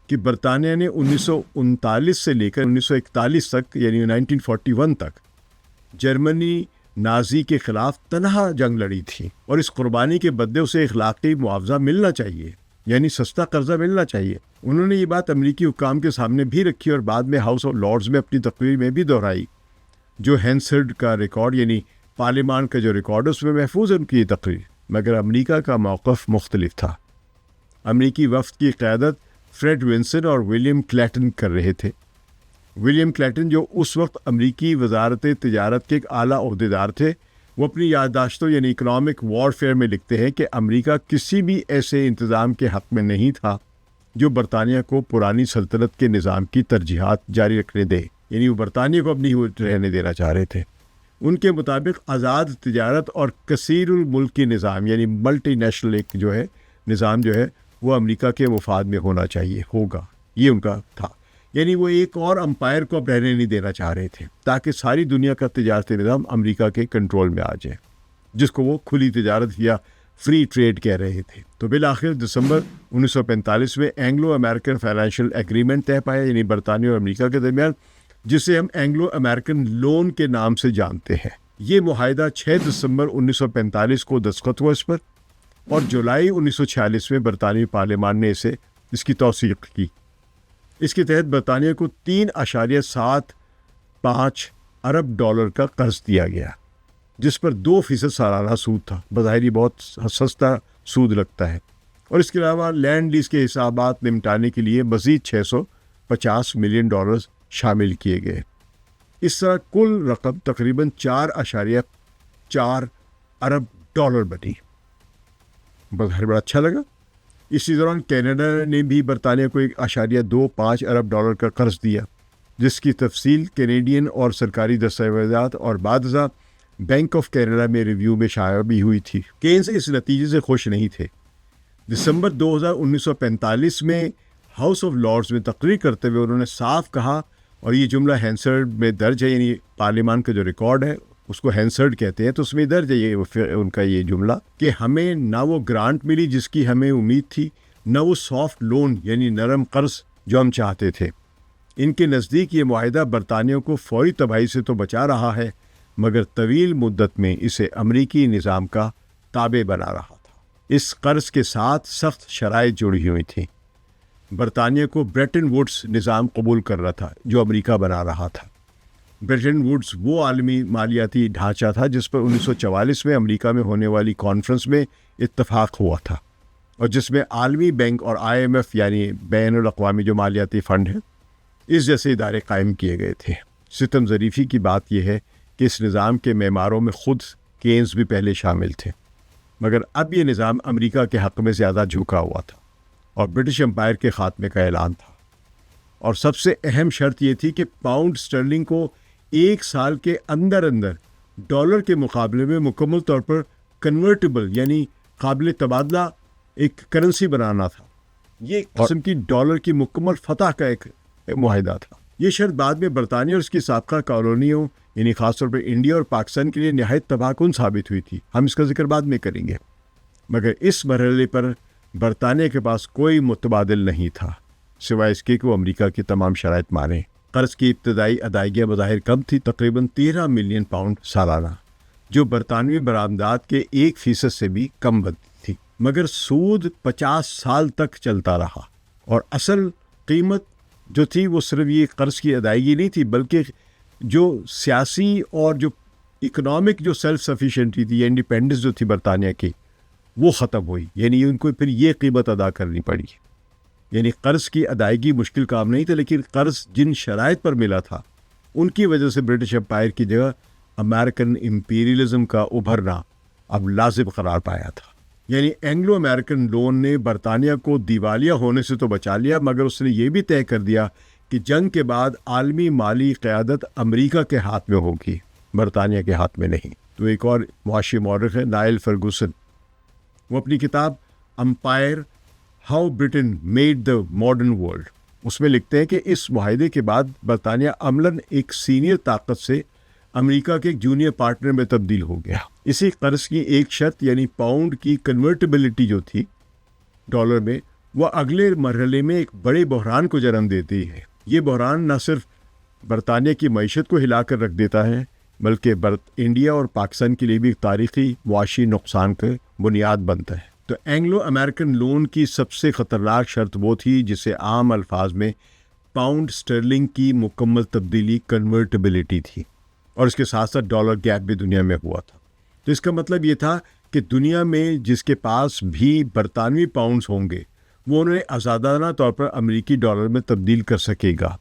کہ برطانیہ نے 1939 سے لے کر 1941 تک، یعنی 1941 تک جرمنی نازی کے خلاف تنہا جنگ لڑی تھی، اور اس قربانی کے بدلے اسے اخلاقی معاوضہ ملنا چاہیے، یعنی سستا قرضہ ملنا چاہیے۔ انہوں نے یہ بات امریکی حکام کے سامنے بھی رکھی اور بعد میں ہاؤس آف لارڈز میں اپنی تقریر میں بھی دہرائی، جو ہینسرڈ کا ریکارڈ، یعنی پارلیمان کا جو ریکارڈ ہے اس میں محفوظ ہے ان کی یہ تقریر۔ مگر امریکہ کا موقف مختلف تھا۔ امریکی وفد کی قیادت فریڈ ونسن اور ولیم کلیٹن کر رہے تھے۔ ولیم کلیٹن جو اس وقت امریکی وزارت تجارت کے ایک اعلیٰ عہدیدار تھے، وہ اپنی یادداشتوں یعنی اکنامک وارفیئر میں لکھتے ہیں کہ امریکہ کسی بھی ایسے انتظام کے حق میں نہیں تھا جو برطانیہ کو پرانی سلطنت کے نظام کی ترجیحات جاری رکھنے دے، یعنی وہ برطانیہ کو اپنی رہنے دینا چاہ رہے تھے۔ ان کے مطابق آزاد تجارت اور کثیر الملکی نظام، یعنی ملٹی نیشنل ایک جو ہے نظام جو ہے وہ امریکہ کے مفاد میں ہونا چاہیے، ہوگا، یہ ان کا تھا۔ یعنی وہ ایک اور امپائر کو اب رہنے نہیں دینا چاہ رہے تھے تاکہ ساری دنیا کا تجارتی نظام امریکہ کے کنٹرول میں آ جائے، جس کو وہ کھلی تجارت یا فری ٹریڈ کہہ رہے تھے۔ تو بالآخر دسمبر 1945 میں اینگلو امریکن فائنینشیل ایگریمنٹ طے پایا، یعنی برطانیہ اور امریکہ کے درمیان، جسے ہم اینگلو امریکن لون کے نام سے جانتے ہیں۔ یہ معاہدہ 6 دسمبر 1945 کو دستخط ہوا اس پر، اور جولائی 1946 میں برطانوی پارلیمان نے اس کی توثیق کی۔ اس کے تحت برطانیہ کو 3.75 ارب ڈالر کا قرض دیا گیا، جس پر 2% سالانہ سود تھا۔ بظاہر یہ بہت سستا سود لگتا ہے، اور اس کے علاوہ لینڈ لیز کے حسابات نمٹانے کے لیے مزید $650 ملین شامل کیے گئے۔ اس طرح کل رقم تقریباً 4.4 ارب ڈالر بنی۔ بظاہر بڑا اچھا لگا۔ اسی دوران کینیڈا نے بھی برطانیہ کو 1.25 ارب ڈالر کا قرض دیا، جس کی تفصیل کینیڈین اور سرکاری دستاویزات اور بعد ازاں بینک آف کینیڈا میں ریویو میں شائع بھی ہوئی تھی۔ کینز اس نتیجے سے خوش نہیں تھے۔ دسمبر 1945 میں ہاؤس آف لارڈز میں تقریر کرتے ہوئے انہوں نے صاف کہا، اور یہ جملہ ہینسرڈ میں درج ہے، یعنی پارلیمان کا جو ریکارڈ ہے اس کو ہینسرڈ کہتے ہیں، تو اس میں درج ہے یہ ان کا یہ جملہ کہ ہمیں نہ وہ گرانٹ ملی جس کی ہمیں امید تھی، نہ وہ سافٹ لون یعنی نرم قرض جو ہم چاہتے تھے۔ ان کے نزدیک یہ معاہدہ برطانیہ کو فوری تباہی سے تو بچا رہا ہے، مگر طویل مدت میں اسے امریکی نظام کا تابع بنا رہا تھا۔ اس قرض کے ساتھ سخت شرائط جڑی ہوئی تھیں۔ برطانیہ کو بریٹن ووڈز نظام قبول کر رہا تھا جو امریکہ بنا رہا تھا۔ بریٹن ووڈز وہ عالمی مالیاتی ڈھانچہ تھا جس پر 1944 میں امریکہ میں ہونے والی کانفرنس میں اتفاق ہوا تھا، اور جس میں عالمی بینک اور IMF یعنی بین الاقوامی جو مالیاتی فنڈ ہے، اس جیسے ادارے قائم کیے گئے تھے۔ ستم ظریفی کی بات یہ ہے کہ اس نظام کے معماروں میں خود کینز بھی پہلے شامل تھے، مگر اب یہ نظام امریکہ کے حق میں زیادہ جھکا ہوا تھا اور برٹش امپائر کے خاتمے کا اعلان تھا۔ اور سب سے اہم شرط یہ تھی کہ پاؤنڈ سٹرلنگ کو 1 سال کے اندر ڈالر کے مقابلے میں مکمل طور پر کنورٹیبل یعنی قابل تبادلہ ایک کرنسی بنانا تھا۔ یہ ایک قسم کی ڈالر کی مکمل فتح کا ایک معاہدہ تھا۔ یہ شرط بعد میں برطانیہ اور اس کی سابقہ کالونیوں یعنی خاص طور پر انڈیا اور پاکستان کے لیے نہایت تباہ کن ثابت ہوئی تھی۔ ہم اس کا ذکر بعد میں کریں گے، مگر اس مرحلے پر برطانیہ کے پاس کوئی متبادل نہیں تھا سوائے اس کے کہ وہ امریکہ کی تمام شرائط مانے۔ قرض کی ابتدائی ادائیگیاں بظاہر کم تھی، تقریباً 13 ملین پاؤنڈ سالانہ، جو برطانوی برآمدات کے 1% سے بھی کم بنتی تھی، مگر سود 50 سال تک چلتا رہا، اور اصل قیمت جو تھی وہ صرف یہ قرض کی ادائیگی نہیں تھی، بلکہ جو سیاسی اور جو اکنامک جو سیلف سفیشینٹی تھی یا انڈیپینڈنس جو تھی برطانیہ کی، وہ ختم ہوئی۔ یعنی ان کو پھر یہ قیمت ادا کرنی پڑی۔ یعنی قرض کی ادائیگی مشکل کام نہیں تھا، لیکن قرض جن شرائط پر ملا تھا ان کی وجہ سے برٹش امپائر کی جگہ امریکن امپیریلزم کا ابھرنا اب لازم قرار پایا تھا. یعنی اینگلو امریکن لون نے برطانیہ کو دیوالیہ ہونے سے تو بچا لیا، مگر اس نے یہ بھی طے کر دیا کہ جنگ کے بعد عالمی مالی قیادت امریکہ کے ہاتھ میں ہوگی، برطانیہ کے ہاتھ میں نہیں. تو ایک اور معاشی مورخ ہے نائل فرگوسن، وہ اپنی کتاب empire how Britain made the modern world اس میں لکھتے ہیں کہ اس معاہدے کے بعد برطانیہ عملاً ایک سینئر طاقت سے امریکہ کے ایک جونیئر پارٹنر میں تبدیل ہو گیا. اسی قرض کی ایک شرط یعنی پاؤنڈ کی کنورٹیبلٹی جو تھی ڈالر میں، وہ اگلے مرحلے میں ایک بڑے بحران کو جنم دیتی ہے. یہ بحران نہ صرف برطانیہ کی معیشت کو ہلا کر رکھ دیتا ہے بلکہ انڈیا اور پاکستان کے لیے بھی ایک تاریخی معاشی نقصان کا بنیاد بنتا ہے. تو اینگلو امریکن لون کی سب سے خطرناک شرط وہ تھی جسے عام الفاظ میں پاؤنڈ سٹرلنگ کی مکمل تبدیلی کنورٹیبلٹی تھی، اور اس کے ساتھ ساتھ ڈالر گیپ بھی دنیا میں ہوا تھا. تو اس کا مطلب یہ تھا کہ دنیا میں جس کے پاس بھی برطانوی پاؤنڈز ہوں گے وہ انہیں آزادانہ طور پر امریکی ڈالر میں تبدیل کر سکے گا.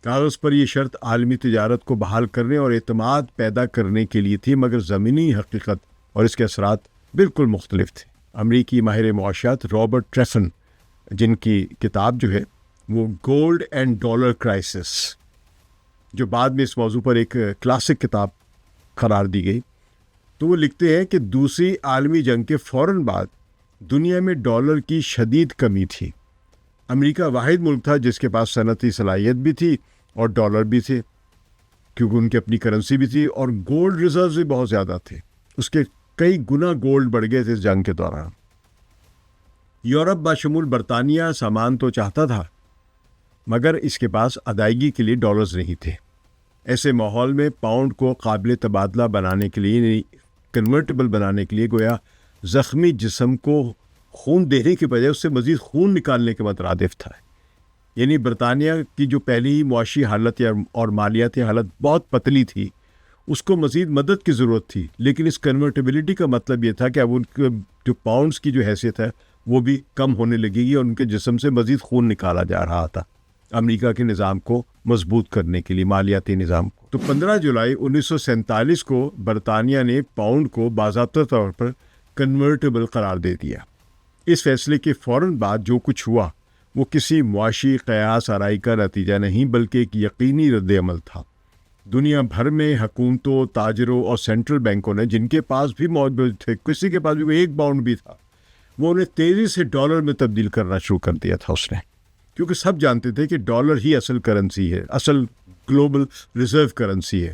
کاغذ پر یہ شرط عالمی تجارت کو بحال کرنے اور اعتماد پیدا کرنے کے لیے تھی، مگر زمینی حقیقت اور اس کے اثرات بالکل مختلف تھے. امریکی ماہر معاشیات رابرٹ ٹریفن، جن کی کتاب جو ہے وہ گولڈ اینڈ ڈالر کرائسس، جو بعد میں اس موضوع پر ایک کلاسک کتاب قرار دی گئی، تو وہ لکھتے ہیں کہ دوسری عالمی جنگ کے فوراً بعد دنیا میں ڈالر کی شدید کمی تھی. امریکہ واحد ملک تھا جس کے پاس صنعتی صلاحیت بھی تھی اور ڈالر بھی تھے، کیونکہ ان کی اپنی کرنسی بھی تھی، اور گولڈ ریزروز بھی بہت زیادہ تھے. اس کے کئی گنا گولڈ بڑھ گئے تھے اس جنگ کے دوران. یورپ بشمول برطانیہ سامان تو چاہتا تھا مگر اس کے پاس ادائیگی کے لیے ڈالرز نہیں تھے. ایسے ماحول میں پاؤنڈ کو قابل تبادلہ بنانے کے لیے، کنورٹیبل بنانے کے لیے، گویا زخمی جسم کو خون دینے کے بجائے اس سے مزید خون نکالنے کے مترادف تھا. یعنی برطانیہ کی جو پہلی ہی معاشی حالت اور مالیاتی حالت بہت پتلی تھی، اس کو مزید مدد کی ضرورت تھی. لیکن اس کنورٹیبلٹی کا مطلب یہ تھا کہ اب ان کے جو پاؤنڈز کی جو حیثیت ہے وہ بھی کم ہونے لگے گی اور ان کے جسم سے مزید خون نکالا جا رہا تھا امریکہ کے نظام کو مضبوط کرنے کے لیے، مالیاتی نظام کو. تو 15 جولائی 1947 کو برطانیہ نے پاؤنڈ کو باضابطہ طور پر کنورٹیبل قرار دے دیا. اس فیصلے کے فوراً بعد جو کچھ ہوا وہ کسی معاشی قیاس آرائی کا نتیجہ نہیں بلکہ ایک یقینی رد عمل تھا. دنیا بھر میں حکومتوں، تاجروں اور سینٹرل بینکوں نے، جن کے پاس بھی موجود تھے، کسی کے پاس بھی ایک پاؤنڈ بھی تھا، وہ انہیں تیزی سے ڈالر میں تبدیل کرنا شروع کر دیا تھا اس نے، کیونکہ سب جانتے تھے کہ ڈالر ہی اصل کرنسی ہے، اصل گلوبل ریزرو کرنسی ہے.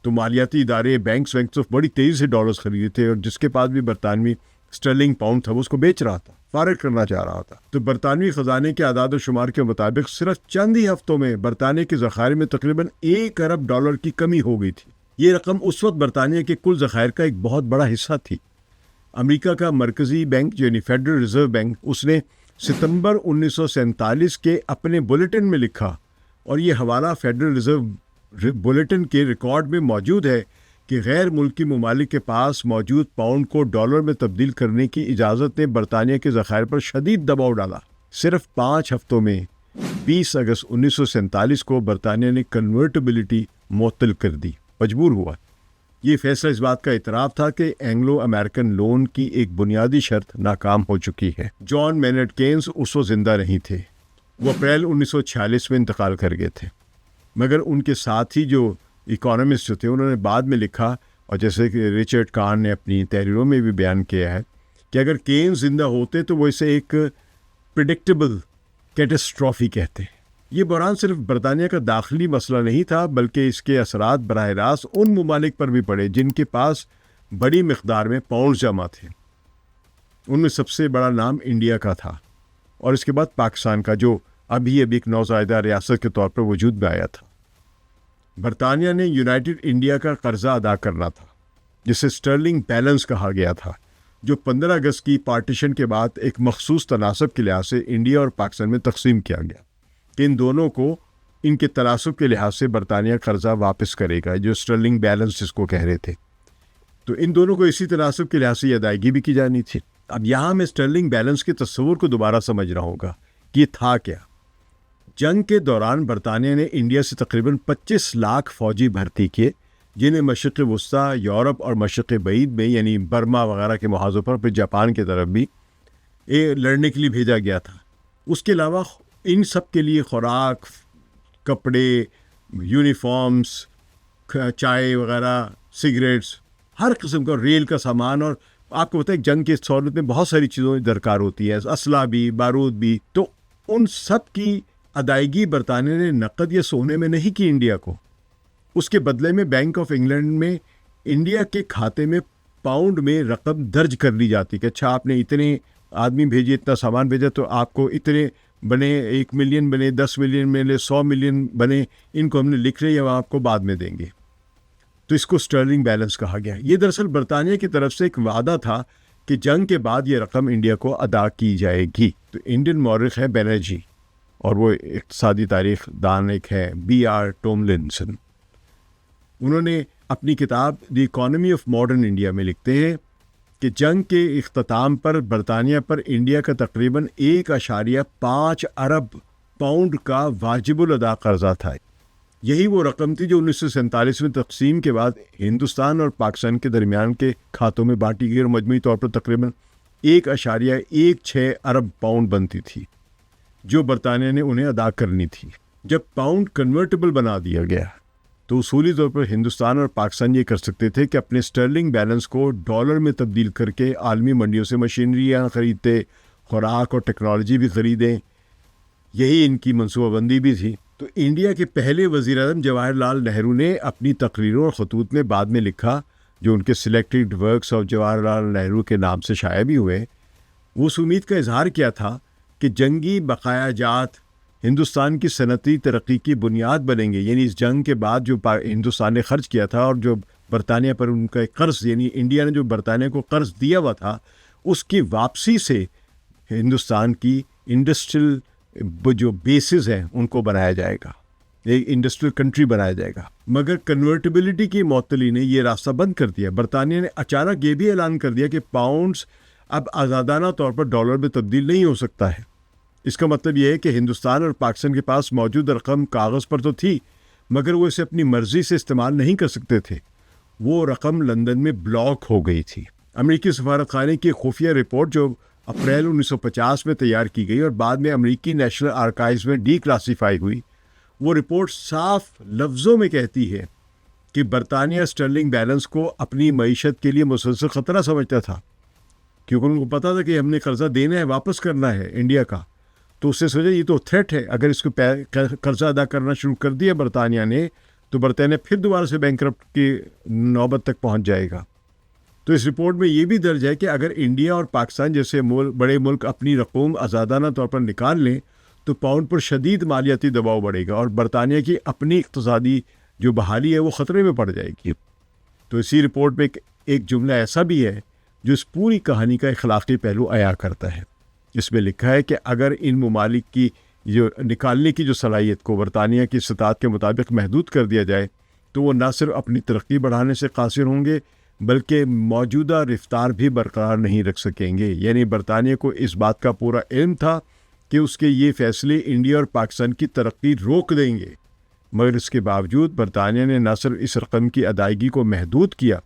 تو مالیاتی ادارے، بینکس تو بڑی تیزی سے ڈالرز خریدے تھے، اور جس کے پاس بھی برطانوی سٹرلنگ پاؤنڈ تھا وہ اس کو بیچ رہا تھا، فارغ کرنا چاہ رہا تھا. تو برطانوی خزانے کے اعداد و شمار کے مطابق صرف چند ہی ہفتوں میں برطانیہ کے ذخائر میں تقریباً 1 ارب ڈالر کی کمی ہو گئی تھی. یہ رقم اس وقت برطانیہ کے کل ذخائر کا ایک بہت بڑا حصہ تھی. امریکہ کا مرکزی بینک یعنی فیڈرل ریزرو بینک، اس نے ستمبر 1947 کے اپنے بلیٹن میں لکھا، اور یہ حوالہ فیڈرل ریزرو بلیٹن کے ریکارڈ میں موجود ہے کہ غیر ملکی ممالک کے پاس موجود پاؤنڈ کو ڈالر میں تبدیل کرنے کی اجازت نے برطانیہ کے ذخائر پر شدید دباؤ ڈالا. صرف 5 ہفتوں میں 20 اگست 1947 کو برطانیہ نے کنورٹیبلٹی معطل کر دی، مجبور ہوا. یہ فیصلہ اس بات کا اعتراف تھا کہ اینگلو امریکن لون کی ایک بنیادی شرط ناکام ہو چکی ہے. جان مینارڈ کینز اس وقت زندہ نہیں تھے، وہ اپریل 1946 میں انتقال کر گئے تھے. مگر ان کے ساتھ ہی جو اکانومسٹ جو تھے انہوں نے بعد میں لکھا، اور جیسے کہ رچرڈ کان نے اپنی تحریروں میں بھی بیان کیا ہے، کہ اگر کینز زندہ ہوتے تو وہ اسے ایک پریڈکٹیبل کیٹاسٹرافی کہتے. یہ بحران صرف برطانیہ کا داخلی مسئلہ نہیں تھا بلکہ اس کے اثرات براہ راست ان ممالک پر بھی پڑے جن کے پاس بڑی مقدار میں پاؤنڈ جمع تھے. ان میں سب سے بڑا نام انڈیا کا تھا، اور اس کے بعد پاکستان کا، جو ابھی ایک نوزائیدہ ریاست کے طور پر وجود میں آیا تھا. برطانیہ نے یونائٹڈ انڈیا کا قرضہ ادا کرنا تھا، جسے سٹرلنگ بیلنس کہا گیا تھا، جو 15 اگست کی پارٹیشن کے بعد ایک مخصوص تناسب کے لحاظ سے انڈیا اور پاکستان میں تقسیم کیا گیا کہ ان دونوں کو ان کے تناسب کے لحاظ سے برطانیہ قرضہ واپس کرے گا، جو سٹرلنگ بیلنس جس کو کہہ رہے تھے. تو ان دونوں کو اسی تناسب کے لحاظ سے ادائیگی بھی کی جانی تھی. اب یہاں میں سٹرلنگ بیلنس کے تصور کو دوبارہ سمجھ رہا ہوگا کہ یہ تھا کیا. جنگ کے دوران برطانیہ نے انڈیا سے تقریباً 25 لاکھ فوجی بھرتی کیے، جنہیں مشرق وسطیٰ، یورپ اور مشرق بعید میں یعنی برما وغیرہ کے محاذوں پر، پھر جاپان کی طرف بھی لڑنے کے لیے بھیجا گیا تھا۔ اس کے علاوہ ان سب کے لیے خوراک، کپڑے، یونیفارمز، چائے وغیرہ، سگریٹس، ہر قسم کا ریل کا سامان، اور آپ کو پتہ ہے جنگ کی صورت میں بہت ساری چیزوں کی درکار ہوتی ہے، اسلحہ بھی، بارود بھی، تو ان سب کی ادائیگی برطانیہ نے نقد یا سونے میں نہیں کی انڈیا کو۔ اس کے بدلے میں بینک آف انگلینڈ میں انڈیا کے کھاتے میں پاؤنڈ میں رقم درج کر لی جاتی کہ اچھا آپ نے اتنے آدمی بھیجے، اتنا سامان بھیجا، تو آپ کو اتنے بنے، 1 ملین بنے، 10 ملین بنے، 100 ملین بنے، ان کو ہم نے لکھ لیا، آپ کو بعد میں دیں گے۔ تو اس کو سٹرلنگ بیلنس کہا گیا۔ یہ دراصل برطانیہ کی طرف سے ایک وعدہ تھا کہ جنگ کے بعد یہ رقم انڈیا کو ادا کی جائے گی۔ تو انڈین مورخ ہے بینرجی، اور وہ اقتصادی تاریخ دان ایک ہے B.R. ٹوملنسن۔ انہوں نے اپنی کتاب the economy of modern India میں لکھتے ہیں کہ جنگ کے اختتام پر برطانیہ پر انڈیا کا تقریباً 1.5 ارب پاؤنڈ کا واجب الادا قرضہ تھا۔ یہی وہ رقم تھی جو 1947 میں تقسیم کے بعد ہندوستان اور پاکستان کے درمیان کے کھاتوں میں بانٹی گئی اور مجموعی طور پر تقریباً 1.16 ارب پاؤنڈ بنتی تھی، جو برطانیہ نے انہیں ادا کرنی تھی۔ جب پاؤنڈ کنورٹیبل بنا دیا گیا تو اصولی طور پر ہندوستان اور پاکستان یہ کر سکتے تھے کہ اپنے سٹرلنگ بیلنس کو ڈالر میں تبدیل کر کے عالمی منڈیوں سے مشینریاں خریدتے، خوراک اور ٹیکنالوجی بھی خریدیں۔ یہی ان کی منصوبہ بندی بھی تھی۔ تو انڈیا کے پہلے وزیر اعظم جواہر لال نہرو نے اپنی تقریروں اور خطوط میں بعد میں لکھا، جو ان کے selected works of Jawahar Lal Nehru کے نام سے شائع بھی ہوئے، وہ اس امید کا اظہار کیا تھا کہ جنگی بقایا جات ہندوستان کی صنعتی ترقی کی بنیاد بنیں گے۔ یعنی اس جنگ کے بعد جو ہندوستان نے خرچ کیا تھا اور جو برطانیہ پر ان کا قرض، یعنی انڈیا نے جو برطانیہ کو قرض دیا ہوا تھا، اس کی واپسی سے ہندوستان کی انڈسٹریل جو بیسز ہیں ان کو بنایا جائے گا، ایک انڈسٹریل کنٹری بنایا جائے گا۔ مگر کنورٹیبلٹی کی معطلی نے یہ راستہ بند کر دیا۔ برطانیہ نے اچانک یہ بھی اعلان کر دیا کہ پاؤنڈز اب آزادانہ طور پر ڈالر میں تبدیل نہیں ہو سکتا ہے۔ اس کا مطلب یہ ہے کہ ہندوستان اور پاکستان کے پاس موجود رقم کاغذ پر تو تھی، مگر وہ اسے اپنی مرضی سے استعمال نہیں کر سکتے تھے۔ وہ رقم لندن میں بلاک ہو گئی تھی۔ امریکی سفارت خانے کی خفیہ رپورٹ جو اپریل 1950 میں تیار کی گئی اور بعد میں امریکی نیشنل آرکائیوز میں ڈی کلاسیفائی ہوئی، وہ رپورٹ صاف لفظوں میں کہتی ہے کہ برطانیہ سٹرلنگ بیلنس کو اپنی معیشت کے لیے مسلسل خطرہ سمجھتا تھا، کیونکہ ان کو پتا تھا کہ ہم نے قرضہ دینا ہے، واپس کرنا ہے انڈیا کا۔ تو اس سے سوچا یہ تو تھریٹ ہے، اگر اس کو قرضہ ادا کرنا شروع کر دیا برطانیہ نے تو برطانیہ پھر دوبارہ سے بینکرپٹ کی نوبت تک پہنچ جائے گا۔ تو اس رپورٹ میں یہ بھی درج ہے کہ اگر انڈیا اور پاکستان جیسے بڑے ملک اپنی رقوم آزادانہ طور پر نکال لیں تو پاؤنڈ پر شدید مالیاتی دباؤ بڑھے گا اور برطانیہ کی اپنی اقتصادی جو بحالی ہے وہ خطرے میں پڑ جائے گی۔ تو اسی رپورٹ میں ایک جملہ ایسا بھی ہے جو اس پوری کہانی کا اخلاقی پہلو عیاں کرتا ہے۔ اس میں لکھا ہے کہ اگر ان ممالک کی جو نکالنے کی جو صلاحیت کو برطانیہ کی استطاعت کے مطابق محدود کر دیا جائے تو وہ نہ صرف اپنی ترقی بڑھانے سے قاصر ہوں گے بلکہ موجودہ رفتار بھی برقرار نہیں رکھ سکیں گے۔ یعنی برطانیہ کو اس بات کا پورا علم تھا کہ اس کے یہ فیصلے انڈیا اور پاکستان کی ترقی روک دیں گے، مگر اس کے باوجود برطانیہ نے نہ صرف اس رقم کی ادائیگی کو محدود کیا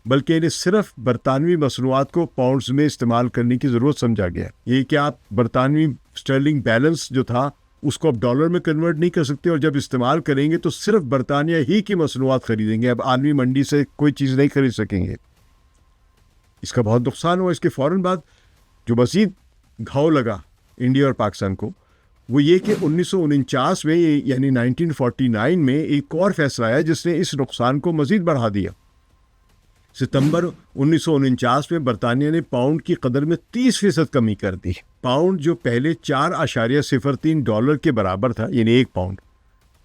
بلکہ انہیں صرف برطانوی مصنوعات کو پاؤنڈز میں استعمال کرنے کی ضرورت سمجھا گیا۔ یہ کہ آپ برطانوی سٹرلنگ بیلنس جو تھا اس کو اب ڈالر میں کنورٹ نہیں کر سکتے، اور جب استعمال کریں گے تو صرف برطانیہ ہی کی مصنوعات خریدیں گے، اب عالمی منڈی سے کوئی چیز نہیں خرید سکیں گے۔ اس کا بہت نقصان ہوا۔ اس کے فوراً بعد جو مزید گھاؤ لگا انڈیا اور پاکستان کو وہ یہ کہ 1949 میں یعنی 1949 میں ایک اور فیصلہ آیا جس نے اس نقصان کو مزید بڑھا دیا۔ ستمبر 1949 میں برطانیہ نے پاؤنڈ کی قدر میں 30% کمی کر دی۔ پاؤنڈ جو پہلے 4.03 ڈالر کے برابر تھا، یعنی ایک پاؤنڈ،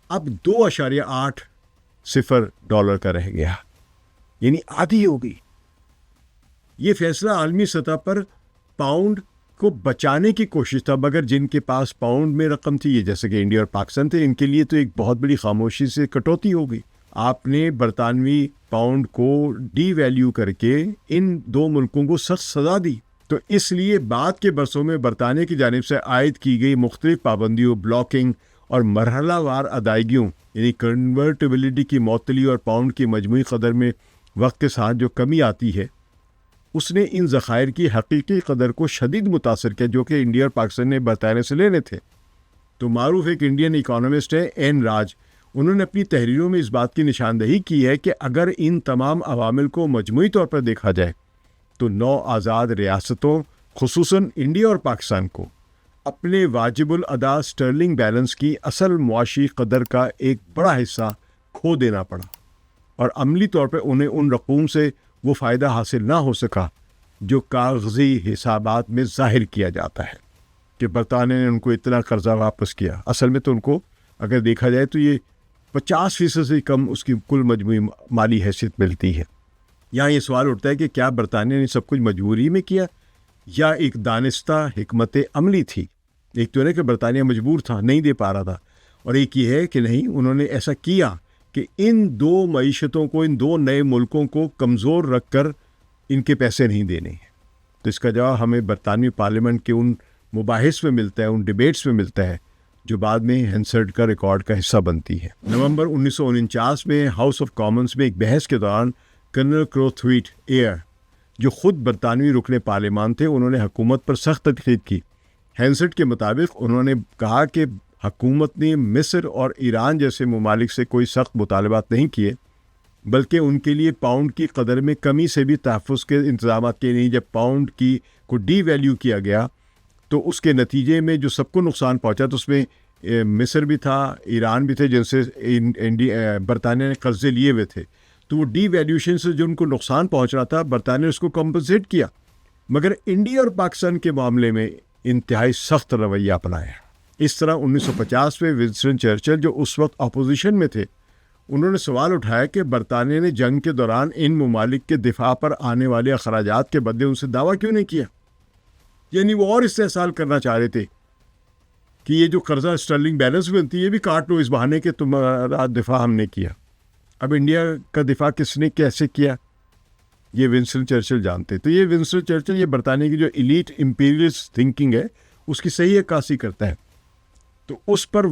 اب 2.80 ڈالر کا رہ گیا، یعنی آدھی ہو گئی۔ یہ فیصلہ عالمی سطح پر پاؤنڈ کو بچانے کی کوشش تھا، مگر جن کے پاس پاؤنڈ میں رقم تھی، یہ جیسے کہ انڈیا اور پاکستان تھے، ان کے لیے تو ایک بہت بڑی خاموشی سے کٹوتی ہو گئی۔ آپ نے برطانوی پاؤنڈ کو ڈی ویلیو کر کے ان دو ملکوں کو سخت سزا دی۔ تو اس لیے بعد کے برسوں میں برطانیہ کی جانب سے عائد کی گئی مختلف پابندیوں، بلاکنگ اور مرحلہ وار ادائیگیوں یعنی کنورٹیبلٹی کی معطلی اور پاؤنڈ کی مجموعی قدر میں وقت کے ساتھ جو کمی آتی ہے، اس نے ان ذخائر کی حقیقی قدر کو شدید متاثر کیا، جو کہ انڈیا اور پاکستان نے برطانیہ سے لینے تھے۔ تو معروف ایک انڈین اکانومسٹ ہے این راج، انہوں نے اپنی تحریروں میں اس بات کی نشاندہی کی ہے کہ اگر ان تمام عوامل کو مجموعی طور پر دیکھا جائے تو 9 آزاد ریاستوں خصوصاً انڈیا اور پاکستان کو اپنے واجب الادا سٹرلنگ بیلنس کی اصل معاشی قدر کا ایک بڑا حصہ کھو دینا پڑا، اور عملی طور پر انہیں ان رقوم سے وہ فائدہ حاصل نہ ہو سکا جو کاغذی حسابات میں ظاہر کیا جاتا ہے کہ برطانیہ نے ان کو اتنا قرضہ واپس کیا۔ اصل میں تو ان کو اگر دیکھا جائے تو یہ 50% سے کم اس کی کل مجموعی مالی حیثیت ملتی ہے۔ یہاں یہ سوال اٹھتا ہے کہ کیا برطانیہ نے سب کچھ مجبوری میں کیا یا ایک دانستہ حکمت عملی تھی؟ ایک تو ہے کہ برطانیہ مجبور تھا، نہیں دے پا رہا تھا، اور ایک یہ ہے کہ نہیں، انہوں نے ایسا کیا کہ ان 2 معیشتوں کو، ان 2 نئے ملکوں کو کمزور رکھ کر ان کے پیسے نہیں دینے ہیں۔ تو اس کا جواب ہمیں برطانوی پارلیمنٹ کے ان مباحث میں ملتا ہے، ان ڈیبیٹس میں ملتا ہے جو بعد میں ہینسرڈ کا ریکارڈ کا حصہ بنتی ہے۔ نومبر 1949 میں ہاؤس آف کامنز میں ایک بحث کے دوران کرنل کروتھویٹ ایئر، جو خود برطانوی رکن پارلیمان تھے، انہوں نے حکومت پر سخت تنقید کی۔ ہینسرڈ کے مطابق انہوں نے کہا کہ حکومت نے مصر اور ایران جیسے ممالک سے کوئی سخت مطالبات نہیں کیے، بلکہ ان کے لیے پاؤنڈ کی قدر میں کمی سے بھی تحفظ کے انتظامات کیے نہیں۔ جب پاؤنڈ کو ڈی ویلیو کیا گیا تو اس کے نتیجے میں جو سب کو نقصان پہنچا، تو اس میں مصر بھی تھا، ایران بھی تھے، جن سے برطانیہ نے قرضے لیے ہوئے تھے۔ تو وہ ڈی ویلیوشن سے جو ان کو نقصان پہنچ رہا تھا، برطانیہ نے اس کو کمپنسیٹ کیا، مگر انڈیا اور پاکستان کے معاملے میں انتہائی سخت رویہ اپنایا۔ اس طرح 1950 میں ونسٹن چرچل، جو اس وقت اپوزیشن میں تھے، انہوں نے سوال اٹھایا کہ برطانیہ نے جنگ کے دوران ان ممالک کے دفاع پر آنے والے اخراجات کے بدلے ان سے دعویٰ کیوں نہیں کیا؟ یعنی وہ اور استحصال کرنا چاہ رہے تھے کہ یہ جو قرضہ اسٹرلنگ بیلنس بنتی ہے، یہ بھی کاٹ لو اس بہانے کہ تمہارا دفاع ہم نے کیا۔ اب انڈیا کا دفاع کس نے کیسے کیا، یہ ونسٹن چرچل جانتے۔ تو یہ ونسٹن چرچل، یہ برطانیہ کی جو ایلیٹ امپیریلسٹ تھنکنگ ہے، اس کی صحیح عکاسی کرتا ہے۔ تو اس پر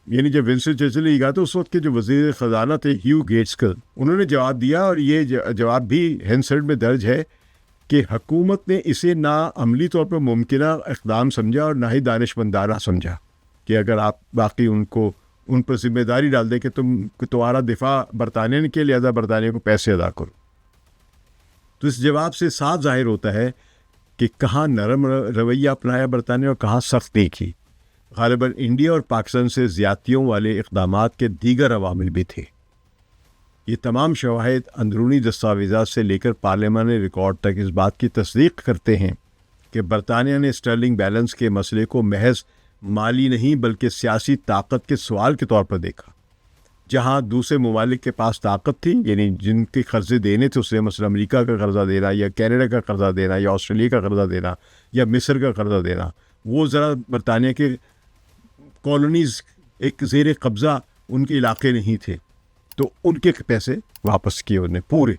یعنی جب ونسٹن چرچل نے کہا تو اس وقت کے جو وزیر خزانہ تھے ہیو گیٹسکل، انہوں نے جواب دیا، اور یہ جواب بھی ہینسرڈ میں درج ہے کہ حکومت نے اسے نہ عملی طور پر ممکنہ اقدام سمجھا اور نہ ہی دانشمندانہ سمجھا کہ اگر آپ باقی ان پر ذمہ داری ڈال دیں کہ تمہارا دفاع برطانیہ نے کیا، لہذا برطانیہ کو پیسے ادا کرو۔ تو اس جواب سے صاف ظاہر ہوتا ہے کہ کہاں نرم رویہ اپنایا برطانیہ اور کہاں سختی کی۔ غالباً انڈیا اور پاکستان سے زیادتیوں والے اقدامات کے دیگر عوامل بھی تھے۔ یہ تمام شواہد اندرونی دستاویزات سے لے کر پارلیمانی ریکارڈ تک اس بات کی تصدیق کرتے ہیں کہ برطانیہ نے اسٹرلنگ بیلنس کے مسئلے کو محض مالی نہیں بلکہ سیاسی طاقت کے سوال کے طور پر دیکھا۔ جہاں دوسرے ممالک کے پاس طاقت تھی، یعنی جن کے قرضے دینے تھے، اس نے مثلا امریکہ کا قرضہ دینا یا کینیڈا کا قرضہ دینا یا آسٹریلیا کا قرضہ دینا یا مصر کا قرضہ دینا، وہ ذرا برطانیہ کے کالونیز ایک زیر قبضہ ان کے علاقے نہیں تھے، تو ان کے پیسے واپس کیے انہیں پورے۔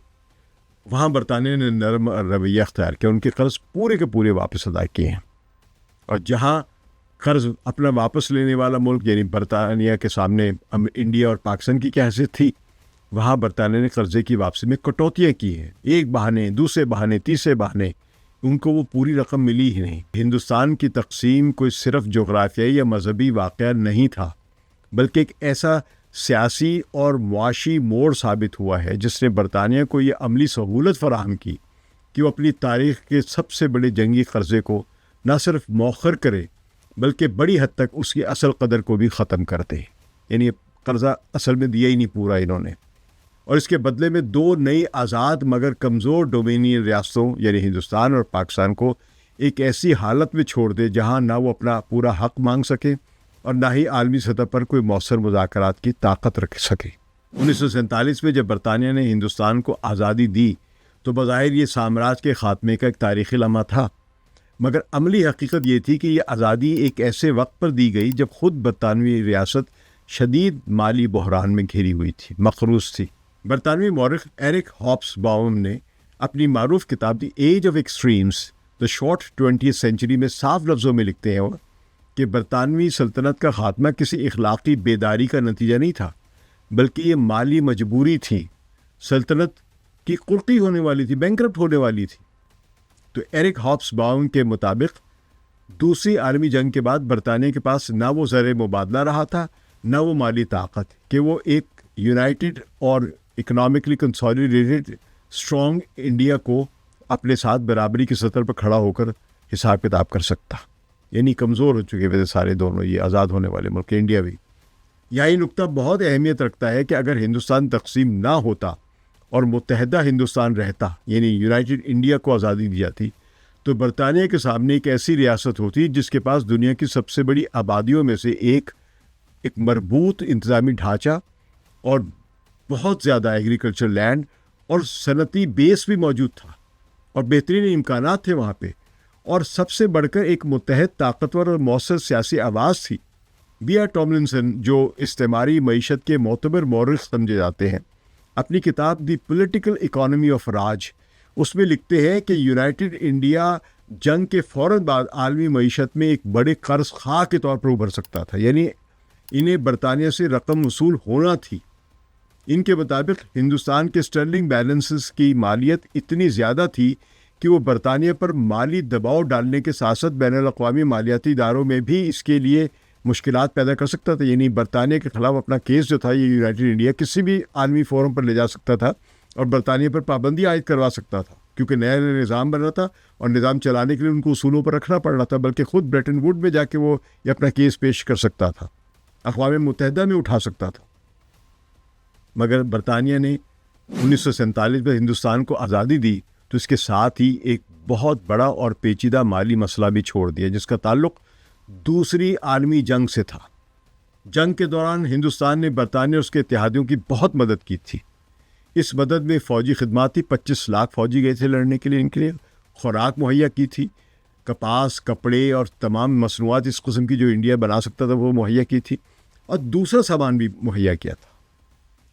وہاں برطانیہ نے نرم رویہ اختیار کیا، ان کے قرض پورے کے پورے واپس ادا کیے ہیں۔ اور جہاں قرض اپنا واپس لینے والا ملک یعنی برطانیہ کے سامنے انڈیا اور پاکستان کی کیا حیثیت تھی، وہاں برطانیہ نے قرضے کی واپسی میں کٹوتیاں کی ہیں، ایک بہانے، دوسرے بہانے، تیسرے بہانے، ان کو وہ پوری رقم ملی ہی نہیں۔ ہندوستان کی تقسیم کوئی صرف جغرافیائی یا مذہبی واقعہ نہیں تھا، بلکہ ایک ایسا سیاسی اور معاشی موڑ ثابت ہوا ہے جس نے برطانیہ کو یہ عملی سہولت فراہم کی کہ وہ اپنی تاریخ کے سب سے بڑے جنگی قرضے کو نہ صرف مؤخر کرے بلکہ بڑی حد تک اس کی اصل قدر کو بھی ختم کر دے۔ یعنی قرضہ اصل میں دیا ہی نہیں پورا انہوں نے، اور اس کے بدلے میں 2 نئی آزاد مگر کمزور ڈومینین ریاستوں یعنی ہندوستان اور پاکستان کو ایک ایسی حالت میں چھوڑ دے جہاں نہ وہ اپنا پورا حق مانگ سکے اور نہ ہی عالمی سطح پر کوئی مؤثر مذاکرات کی طاقت رکھ سکے۔ 1947 میں جب برطانیہ نے ہندوستان کو آزادی دی تو بظاہر یہ سامراج کے خاتمے کا ایک تاریخی لمحہ تھا، مگر عملی حقیقت یہ تھی کہ یہ آزادی ایک ایسے وقت پر دی گئی جب خود برطانوی ریاست شدید مالی بحران میں گھری ہوئی تھی، مقروض تھی۔ برطانوی مورخ ایرک ہابس باؤم نے اپنی معروف کتاب the age of extremes, the short 20th century میں صاف لفظوں میں لکھتے ہیں کہ برطانوی سلطنت کا خاتمہ کسی اخلاقی بیداری کا نتیجہ نہیں تھا، بلکہ یہ مالی مجبوری تھی۔ سلطنت کی قلتی ہونے والی تھی، بینکرپٹ ہونے والی تھی۔ تو ایرک ہابس باؤن کے مطابق دوسری عالمی جنگ کے بعد برطانیہ کے پاس نہ وہ زر مبادلہ رہا تھا، نہ وہ مالی طاقت کہ وہ ایک یونائٹڈ اور اکنامکلی کنسالیڈیٹڈ اسٹرانگ انڈیا کو اپنے ساتھ برابری کی سطح پر کھڑا ہو کر حساب کتاب کر سکتا۔ یعنی کمزور ہو چکے ہوئے سارے دونوں یہ آزاد ہونے والے ملک، انڈیا بھی۔ یہاں یہ نقطہ بہت اہمیت رکھتا ہے کہ اگر ہندوستان تقسیم نہ ہوتا اور متحدہ ہندوستان رہتا، یعنی یونائٹڈ انڈیا کو آزادی دی جاتی، تو برطانیہ کے سامنے ایک ایسی ریاست ہوتی جس کے پاس دنیا کی سب سے بڑی آبادیوں میں سے ایک مربوط انتظامی ڈھانچہ اور بہت زیادہ ایگریکلچر لینڈ اور صنعتی بیس بھی موجود تھا، اور بہترین امکانات تھے وہاں پہ، اور سب سے بڑھ کر ایک متحد، طاقتور اور مؤثر سیاسی آواز تھی۔ بی آر ٹاملنسن، جو استعماری معیشت کے معتبر مورخ سمجھے جاتے ہیں، اپنی کتاب دی پولیٹیکل اکانومی آف راج اس میں لکھتے ہیں کہ یونائٹڈ انڈیا جنگ کے فوراً بعد عالمی معیشت میں ایک بڑے قرض خواہ کے طور پر ابھر سکتا تھا، یعنی انہیں برطانیہ سے رقم وصول ہونا تھی۔ ان کے مطابق ہندوستان کے اسٹرلنگ بیلنسز کی مالیت اتنی زیادہ تھی کہ وہ برطانیہ پر مالی دباؤ ڈالنے کے ساتھ ساتھ بین الاقوامی مالیاتی اداروں میں بھی اس کے لیے مشکلات پیدا کر سکتا تھا۔ یعنی برطانیہ کے خلاف اپنا کیس جو تھا یہ یونائٹڈ انڈیا کسی بھی عالمی فورم پر لے جا سکتا تھا اور برطانیہ پر پابندی عائد کروا سکتا تھا، کیونکہ نیا نظام بن رہا تھا اور نظام چلانے کے لیے ان کو اصولوں پر رکھنا پڑ رہا تھا، بلکہ خود بریٹن ووڈ میں جا کے وہ یہ اپنا کیس پیش کر سکتا تھا، اقوام متحدہ میں اٹھا سکتا تھا۔ مگر برطانیہ نے 1947 میں ہندوستان کو آزادی دی تو اس کے ساتھ ہی ایک بہت بڑا اور پیچیدہ مالی مسئلہ بھی چھوڑ دیا، جس کا تعلق دوسری عالمی جنگ سے تھا۔ جنگ کے دوران ہندوستان نے برطانیہ اور اس کے اتحادیوں کی بہت مدد کی تھی۔ اس مدد میں فوجی خدمات تھی، 25 لاکھ فوجی گئے تھے لڑنے کے لیے، ان کے لیے خوراک مہیا کی تھی، کپاس، کپڑے اور تمام مصنوعات اس قسم کی جو انڈیا بنا سکتا تھا وہ مہیا کی تھی، اور دوسرا سامان بھی مہیا کیا تھا۔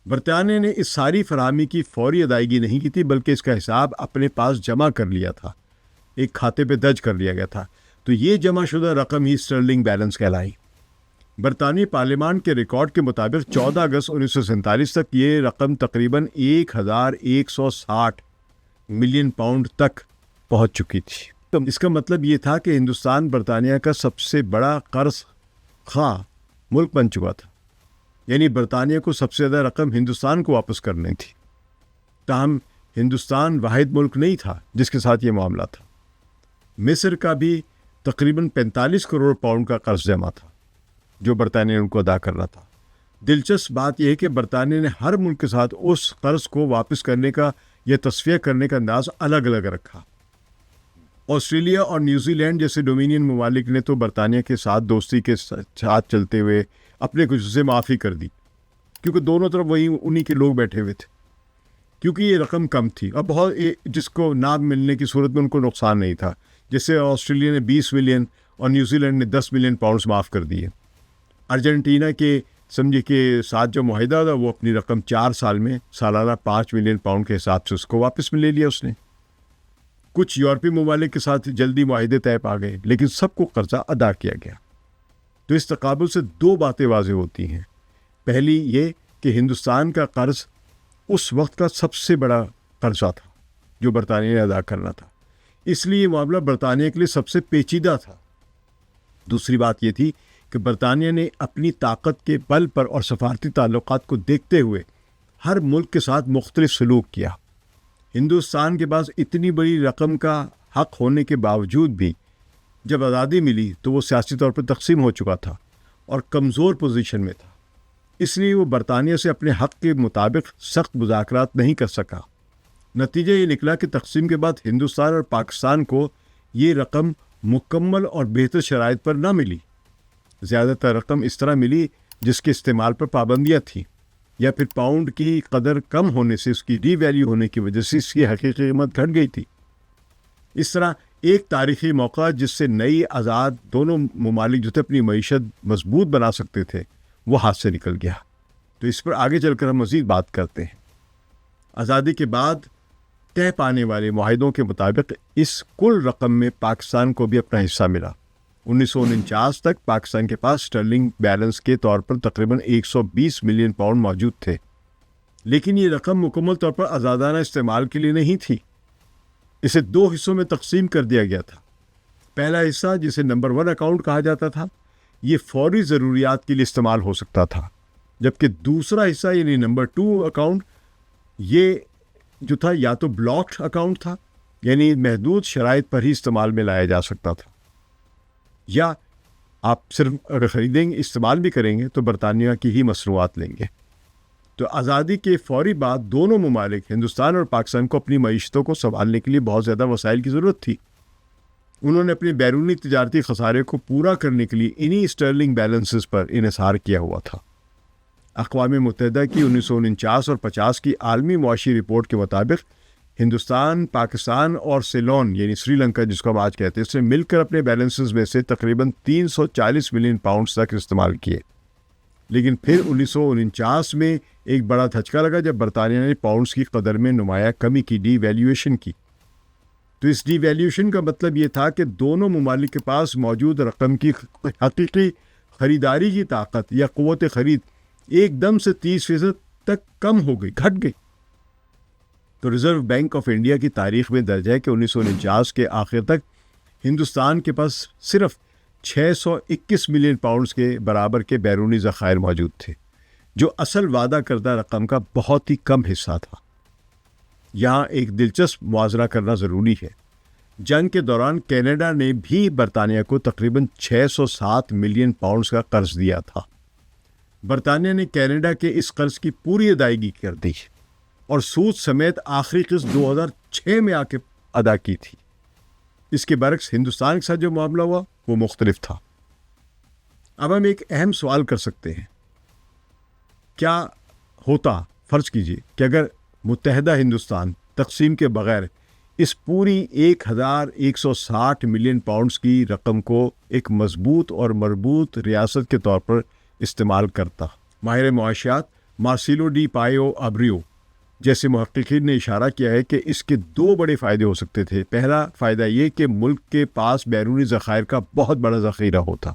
برطانیہ نے اس ساری فراہمی کی فوری ادائیگی نہیں کی تھی، بلکہ اس کا حساب اپنے پاس جمع کر لیا تھا، ایک کھاتے پہ درج کر لیا گیا تھا۔ تو یہ جمع شدہ رقم ہی اسٹرلنگ بیلنس کہلائی۔ برطانوی پارلیمان کے ریکارڈ کے مطابق 14 اگست 1947 تک یہ رقم تقریباً 1160 ملین پاؤنڈ تک پہنچ چکی تھی۔ تو اس کا مطلب یہ تھا کہ ہندوستان برطانیہ کا سب سے بڑا قرض خواہ ملک بن چکا تھا، یعنی برطانیہ کو سب سے زیادہ رقم ہندوستان کو واپس کرنی تھی۔ تاہم ہندوستان واحد ملک نہیں تھا جس کے ساتھ یہ معاملہ تھا۔ مصر کا بھی تقریباً 45 کروڑ پاؤنڈ کا قرض جمع تھا جو برطانیہ نے ان کو ادا کرنا تھا۔ دلچسپ بات یہ ہے کہ برطانیہ نے ہر ملک کے ساتھ اس قرض کو واپس کرنے کا یا تصفیہ کرنے کا انداز الگ الگ رکھا۔ آسٹریلیا اور نیوزی لینڈ جیسے ڈومینین ممالک نے تو برطانیہ کے ساتھ دوستی کے ساتھ چلتے ہوئے اپنے کچھ سے معافی کر دی، کیونکہ دونوں طرف وہی انہی کے لوگ بیٹھے ہوئے تھے، کیونکہ یہ رقم کم تھی اور بہت جس کو نہ ملنے کی صورت میں ان کو نقصان نہیں تھا۔ جیسے آسٹریلیا نے 20 ملین اور نیوزی لینڈ نے 10 ملین پاؤنڈز معاف کر دیے۔ ارجنٹینا کے سمجھے کہ ساتھ جو معاہدہ تھا وہ اپنی رقم 4 سال میں سالانہ 5 ملین پاؤنڈ کے حساب سے اس کو واپس میں لے لیا اس نے۔ کچھ یورپی ممالک کے ساتھ جلدی معاہدے طے پا گئے، لیکن سب کو قرضہ ادا کیا گیا۔ تو اس تقابل سے 2 باتیں واضح ہوتی ہیں۔ پہلی یہ کہ ہندوستان کا قرض اس وقت کا سب سے بڑا قرضہ تھا جو برطانیہ نے ادا کرنا تھا، اس لیے یہ معاملہ برطانیہ کے لیے سب سے پیچیدہ تھا۔ دوسری بات یہ تھی کہ برطانیہ نے اپنی طاقت کے بل پر اور سفارتی تعلقات کو دیکھتے ہوئے ہر ملک کے ساتھ مختلف سلوک کیا۔ ہندوستان کے پاس اتنی بڑی رقم کا حق ہونے کے باوجود بھی جب آزادی ملی تو وہ سیاسی طور پر تقسیم ہو چکا تھا اور کمزور پوزیشن میں تھا، اس لیے وہ برطانیہ سے اپنے حق کے مطابق سخت مذاکرات نہیں کر سکا۔ نتیجہ یہ نکلا کہ تقسیم کے بعد ہندوستان اور پاکستان کو یہ رقم مکمل اور بہتر شرائط پر نہ ملی۔ زیادہ تر رقم اس طرح ملی جس کے استعمال پر پابندیاں تھیں، یا پھر پاؤنڈ کی قدر کم ہونے سے، اس کی ری ویلیو ہونے کی وجہ سے اس کی حقیقی قیمت گھٹ گئی تھی۔ اس طرح ایک تاریخی موقع جس سے نئی آزاد دونوں ممالک جو تھے اپنی معیشت مضبوط بنا سکتے تھے وہ ہاتھ سے نکل گیا۔ تو اس پر آگے چل کر ہم مزید بات کرتے ہیں۔ آزادی کے بعد طے پانے والے معاہدوں کے مطابق اس کل رقم میں پاکستان کو بھی اپنا حصہ ملا۔ 1949 تک پاکستان کے پاس اسٹرلنگ بیلنس کے طور پر تقریباً 120 ملین پاؤنڈ موجود تھے، لیکن یہ رقم مکمل طور پر آزادانہ استعمال کے لیے نہیں تھی۔ اسے 2 حصوں میں تقسیم کر دیا گیا تھا۔ پہلا حصہ، جسے نمبر 1 اکاؤنٹ کہا جاتا تھا، یہ فوری ضروریات کے لیے استعمال ہو سکتا تھا، جبکہ دوسرا حصہ یعنی نمبر 2 اکاؤنٹ، یہ جو تھا یا تو بلاکڈ اکاؤنٹ تھا، یعنی محدود شرائط پر ہی استعمال میں لایا جا سکتا تھا، یا آپ صرف اگر خریدیں گے استعمال بھی کریں گے تو برطانیہ کی ہی مصنوعات لیں گے۔ تو آزادی کے فوری بعد دونوں ممالک ہندوستان اور پاکستان کو اپنی معیشتوں کو سنبھالنے کے لیے بہت زیادہ وسائل کی ضرورت تھی۔ انہوں نے اپنے بیرونی تجارتی خسارے کو پورا کرنے کے لیے انہی اسٹرلنگ بیلنسز پر انحصار کیا ہوا تھا۔ اقوام متحدہ کی 1949 اور 50 کی عالمی معاشی رپورٹ کے مطابق ہندوستان، پاکستان اور سیلون یعنی سری لنکا جس کو ہم آج کہتے ہیں، اس نے مل کر اپنے بیلنسز میں سے تقریباً 340 ملین پاؤنڈز تک استعمال کیے۔ لیکن پھر 1949 میں ایک بڑا دھچکا لگا جب برطانیہ نے پاؤنڈز کی قدر میں نمایاں کمی کی، ڈی ویلیویشن کی۔ تو اس ڈی ویلیویشن کا مطلب یہ تھا کہ دونوں ممالک کے پاس موجود رقم کی حقیقی خریداری کی طاقت یا قوت خرید ایک دم سے 30% تک کم ہو گئی، گھٹ گئی۔ تو ریزرو بینک آف انڈیا کی تاریخ میں درج ہے کہ 1949 کے آخر تک ہندوستان کے پاس صرف 621 ملین پاؤنڈز کے برابر کے بیرونی ذخائر موجود تھے، جو اصل وعدہ کردہ رقم کا بہت ہی کم حصہ تھا۔ یہاں ایک دلچسپ موازنہ کرنا ضروری ہے۔ جنگ کے دوران کینیڈا نے بھی برطانیہ کو تقریباً 607 ملین پاؤنڈز کا قرض دیا تھا۔ برطانیہ نے کینیڈا کے اس قرض کی پوری ادائیگی کر دی اور سود سمیت آخری قسط 2006 میں آ کے ادا کی تھی۔ اس کے برعکس ہندوستان کے ساتھ جو معاملہ ہوا وہ مختلف تھا۔ اب ہم ایک اہم سوال کر سکتے ہیں، کیا ہوتا، فرض کیجئے کہ اگر متحدہ ہندوستان تقسیم کے بغیر اس پوری 1160 ملین پاؤنڈز کی رقم کو ایک مضبوط اور مربوط ریاست کے طور پر استعمال کرتا۔ ماہر معاشیات مارسیلو ڈی پائیو ابریو جیسے محققین نے اشارہ کیا ہے کہ اس کے 2 بڑے فائدے ہو سکتے تھے۔ پہلا فائدہ یہ کہ ملک کے پاس بیرونی ذخائر کا بہت بڑا ذخیرہ ہوتا،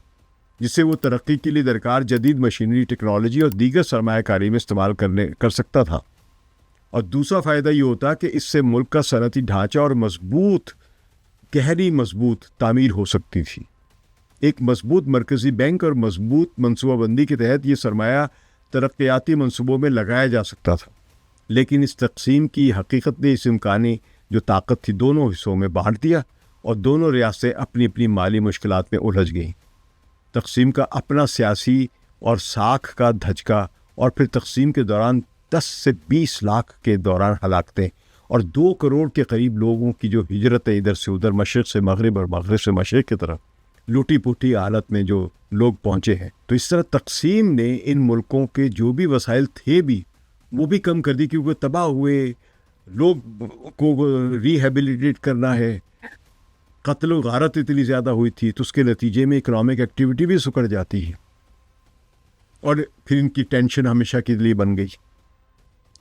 جس سے وہ ترقی کے لیے درکار جدید مشینری، ٹیکنالوجی اور دیگر سرمایہ کاری میں استعمال کر سکتا تھا۔ اور دوسرا فائدہ یہ ہوتا کہ اس سے ملک کا صنعتی ڈھانچہ اور گہری مضبوط تعمیر ہو سکتی تھی۔ ایک مضبوط مرکزی بینک اور مضبوط منصوبہ بندی کے تحت یہ سرمایہ ترقیاتی منصوبوں میں لگایا جا سکتا تھا۔ لیکن اس تقسیم کی حقیقت نے اس امکانی جو طاقت تھی دونوں حصوں میں بانٹ دیا اور دونوں ریاستیں اپنی اپنی مالی مشکلات میں الجھ گئیں۔ تقسیم کا اپنا سیاسی اور ساکھ کا دھچکا، اور پھر تقسیم کے دوران 10 سے 20 لاکھ کے دوران ہلاکتیں اور 2 کروڑ کے قریب لوگوں کی جو ہجرتیں ادھر سے ادھر، مشرق سے مغرب اور مغرب سے مشرق کی طرف لوٹی پوٹی حالت میں جو لوگ پہنچے ہیں۔ تو اس طرح تقسیم نے ان ملکوں کے جو بھی وسائل تھے بھی وہ بھی کم کر دی، کیونکہ تباہ ہوئے لوگ کو ریہیبلیٹیٹ کرنا ہے، قتل و غارت اتنی زیادہ ہوئی تھی، تو اس کے نتیجے میں اکنامک ایکٹیویٹی بھی سکڑ جاتی ہے، اور پھر ان کی ٹینشن ہمیشہ کے لیے بن گئی۔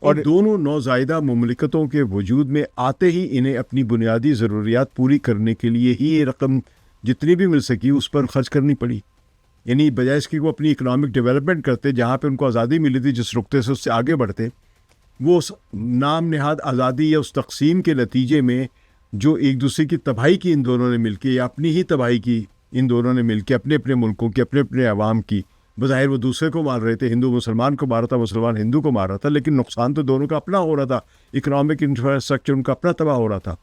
اور دونوں نوزائیدہ مملکتوں کے وجود میں آتے ہی انہیں اپنی بنیادی ضروریات پوری کرنے کے لیے ہی یہ رقم جتنی بھی مل سکی اس پر خرچ کرنی پڑی۔ یعنی بجائے اس کی وہ اپنی اکنامک ڈیولپمنٹ کرتے، جہاں پہ ان کو آزادی ملی تھی جس رختے سے اس سے آگے بڑھتے، وہ اس نام نہاد آزادی یا اس تقسیم کے نتیجے میں جو ایک دوسرے کی تباہی کی ان دونوں نے مل کے، یا اپنی ہی تباہی کی ان دونوں نے مل کے، اپنے اپنے ملکوں کی، اپنے اپنے عوام کی، بظاہر وہ دوسرے کو مار رہے تھے، ہندو مسلمان کو مار رہا تھا، مسلمان ہندو کو مار رہا تھا، لیکن نقصان تو دونوں کا اپنا ہو رہا تھا، اکنامک انفراسٹرکچر ان کا اپنا تباہ ہو رہا تھا۔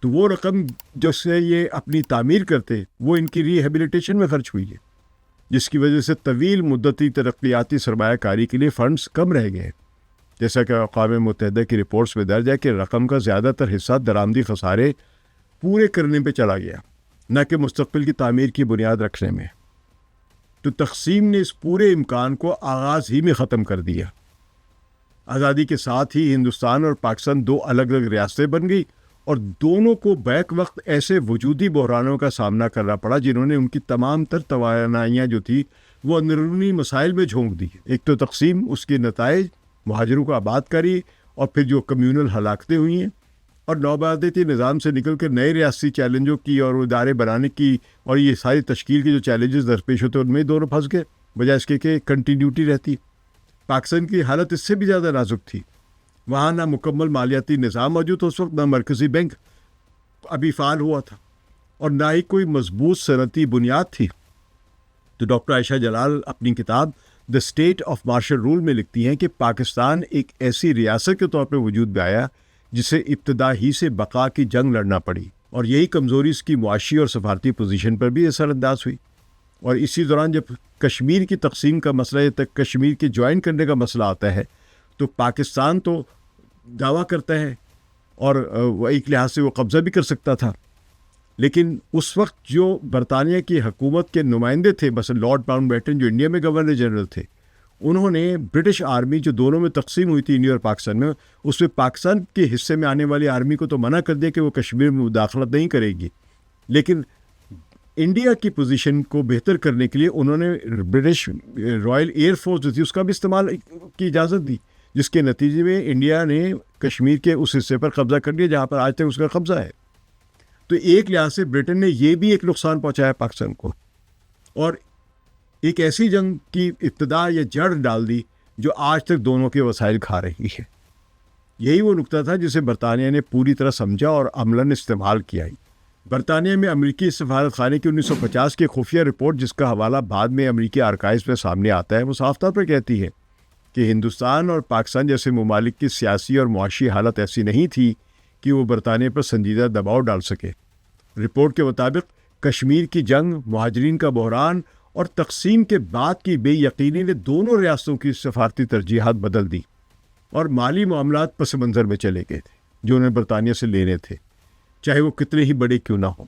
تو وہ رقم جس سے یہ اپنی تعمیر کرتے وہ ان کی ریہیبلیٹیشن میں خرچ ہوئی ہے، جس کی وجہ سے طویل مدتی ترقیاتی سرمایہ کاری کے لیے فنڈز کم رہ گئے، جیسا کہ اقوام متحدہ کی رپورٹس میں درج ہے کہ رقم کا زیادہ تر حصہ درآمدی خسارے پورے کرنے پہ چلا گیا، نہ کہ مستقبل کی تعمیر کی بنیاد رکھنے میں۔ تو تقسیم نے اس پورے امکان کو آغاز ہی میں ختم کر دیا۔ آزادی کے ساتھ ہی ہندوستان اور پاکستان 2 الگ الگ ریاستیں بن گئی، اور دونوں کو بیک وقت ایسے وجودی بحرانوں کا سامنا کرنا پڑا جنہوں نے ان کی تمام تر توانائیاں جو تھی وہ اندرونی مسائل میں جھونک دی۔ ایک تو تقسیم، اس کے نتائج، مہاجروں کو آباد کاری، اور پھر جو کمیونل ہلاکتیں ہوئی ہیں، اور نوآبادیاتی نظام سے نکل کر نئے ریاستی چیلنجوں کی اور ادارے بنانے کی اور یہ ساری تشکیل کے جو چیلنجز درپیش ہوتے ہیں ان میں دونوں پھنس گئے، بجائے اس کے کہ کنٹینیوٹی رہتی۔ پاکستان کی حالت اس سے بھی زیادہ نازک تھی، وہاں نہ مکمل مالیاتی نظام موجود تھا اس وقت، نہ مرکزی بینک ابھی فعال ہوا تھا، اور نہ ہی کوئی مضبوط صنعتی بنیاد تھی۔ تو ڈاکٹر عائشہ جلال اپنی کتاب the state of martial rule میں لکھتی ہیں کہ پاکستان ایک ایسی ریاست کے طور پہ وجود میں آیا جسے ابتدا ہی سے بقا کی جنگ لڑنا پڑی، اور یہی کمزوری اس کی معاشی اور سفارتی پوزیشن پر بھی اثر انداز ہوئی۔ اور اسی دوران جب کشمیر کی تقسیم کا مسئلہ یا تک کشمیر کے جوائن کرنے کا مسئلہ آتا ہے تو پاکستان تو دعویٰ کرتا ہے اور وہ ایک لحاظ سے وہ قبضہ بھی کر سکتا تھا، لیکن اس وقت جو برطانیہ کی حکومت کے نمائندے تھے، مثلا لارڈ ماؤنٹ بیٹن جو انڈیا میں گورنر جنرل تھے، انہوں نے برٹش آرمی جو دونوں میں تقسیم ہوئی تھی انڈیا اور پاکستان میں، اس میں پاکستان کے حصے میں آنے والی آرمی کو تو منع کر دیا کہ وہ کشمیر میں مداخلت نہیں کرے گی، لیکن انڈیا کی پوزیشن کو بہتر کرنے کے لیے انہوں نے برٹش رائل ایئر فورس جو تھی اس کا بھی استعمال کی اجازت دی، جس کے نتیجے میں انڈیا نے کشمیر کے اس حصے پر قبضہ کر لیا جہاں پر آج تک اس کا قبضہ ہے۔ تو ایک لحاظ سے برٹن نے یہ بھی ایک نقصان پہنچایا پاکستان کو، اور ایک ایسی جنگ کی ابتدا یا جڑ ڈال دی جو آج تک دونوں کے وسائل کھا رہی ہے۔ یہی وہ نقطہ تھا جسے برطانیہ نے پوری طرح سمجھا اور عملاً استعمال کیا ہی۔ برطانیہ میں امریکی سفارت خانے کی 1950 کی خفیہ رپورٹ، جس کا حوالہ بعد میں امریکی آرکائیوز میں سامنے آتا ہے، وہ صاف طور پر کہتی ہے کہ ہندوستان اور پاکستان جیسے ممالک کی سیاسی اور معاشی حالت ایسی نہیں تھی کہ وہ برطانیہ پر سنجیدہ دباؤ ڈال سکے۔ رپورٹ کے مطابق کشمیر کی جنگ، مہاجرین کا بحران اور تقسیم کے بعد کی بے یقینی نے دونوں ریاستوں کی سفارتی ترجیحات بدل دی، اور مالی معاملات پس منظر میں چلے گئے تھے جو انہیں برطانیہ سے لینے تھے، چاہے وہ کتنے ہی بڑے کیوں نہ ہوں۔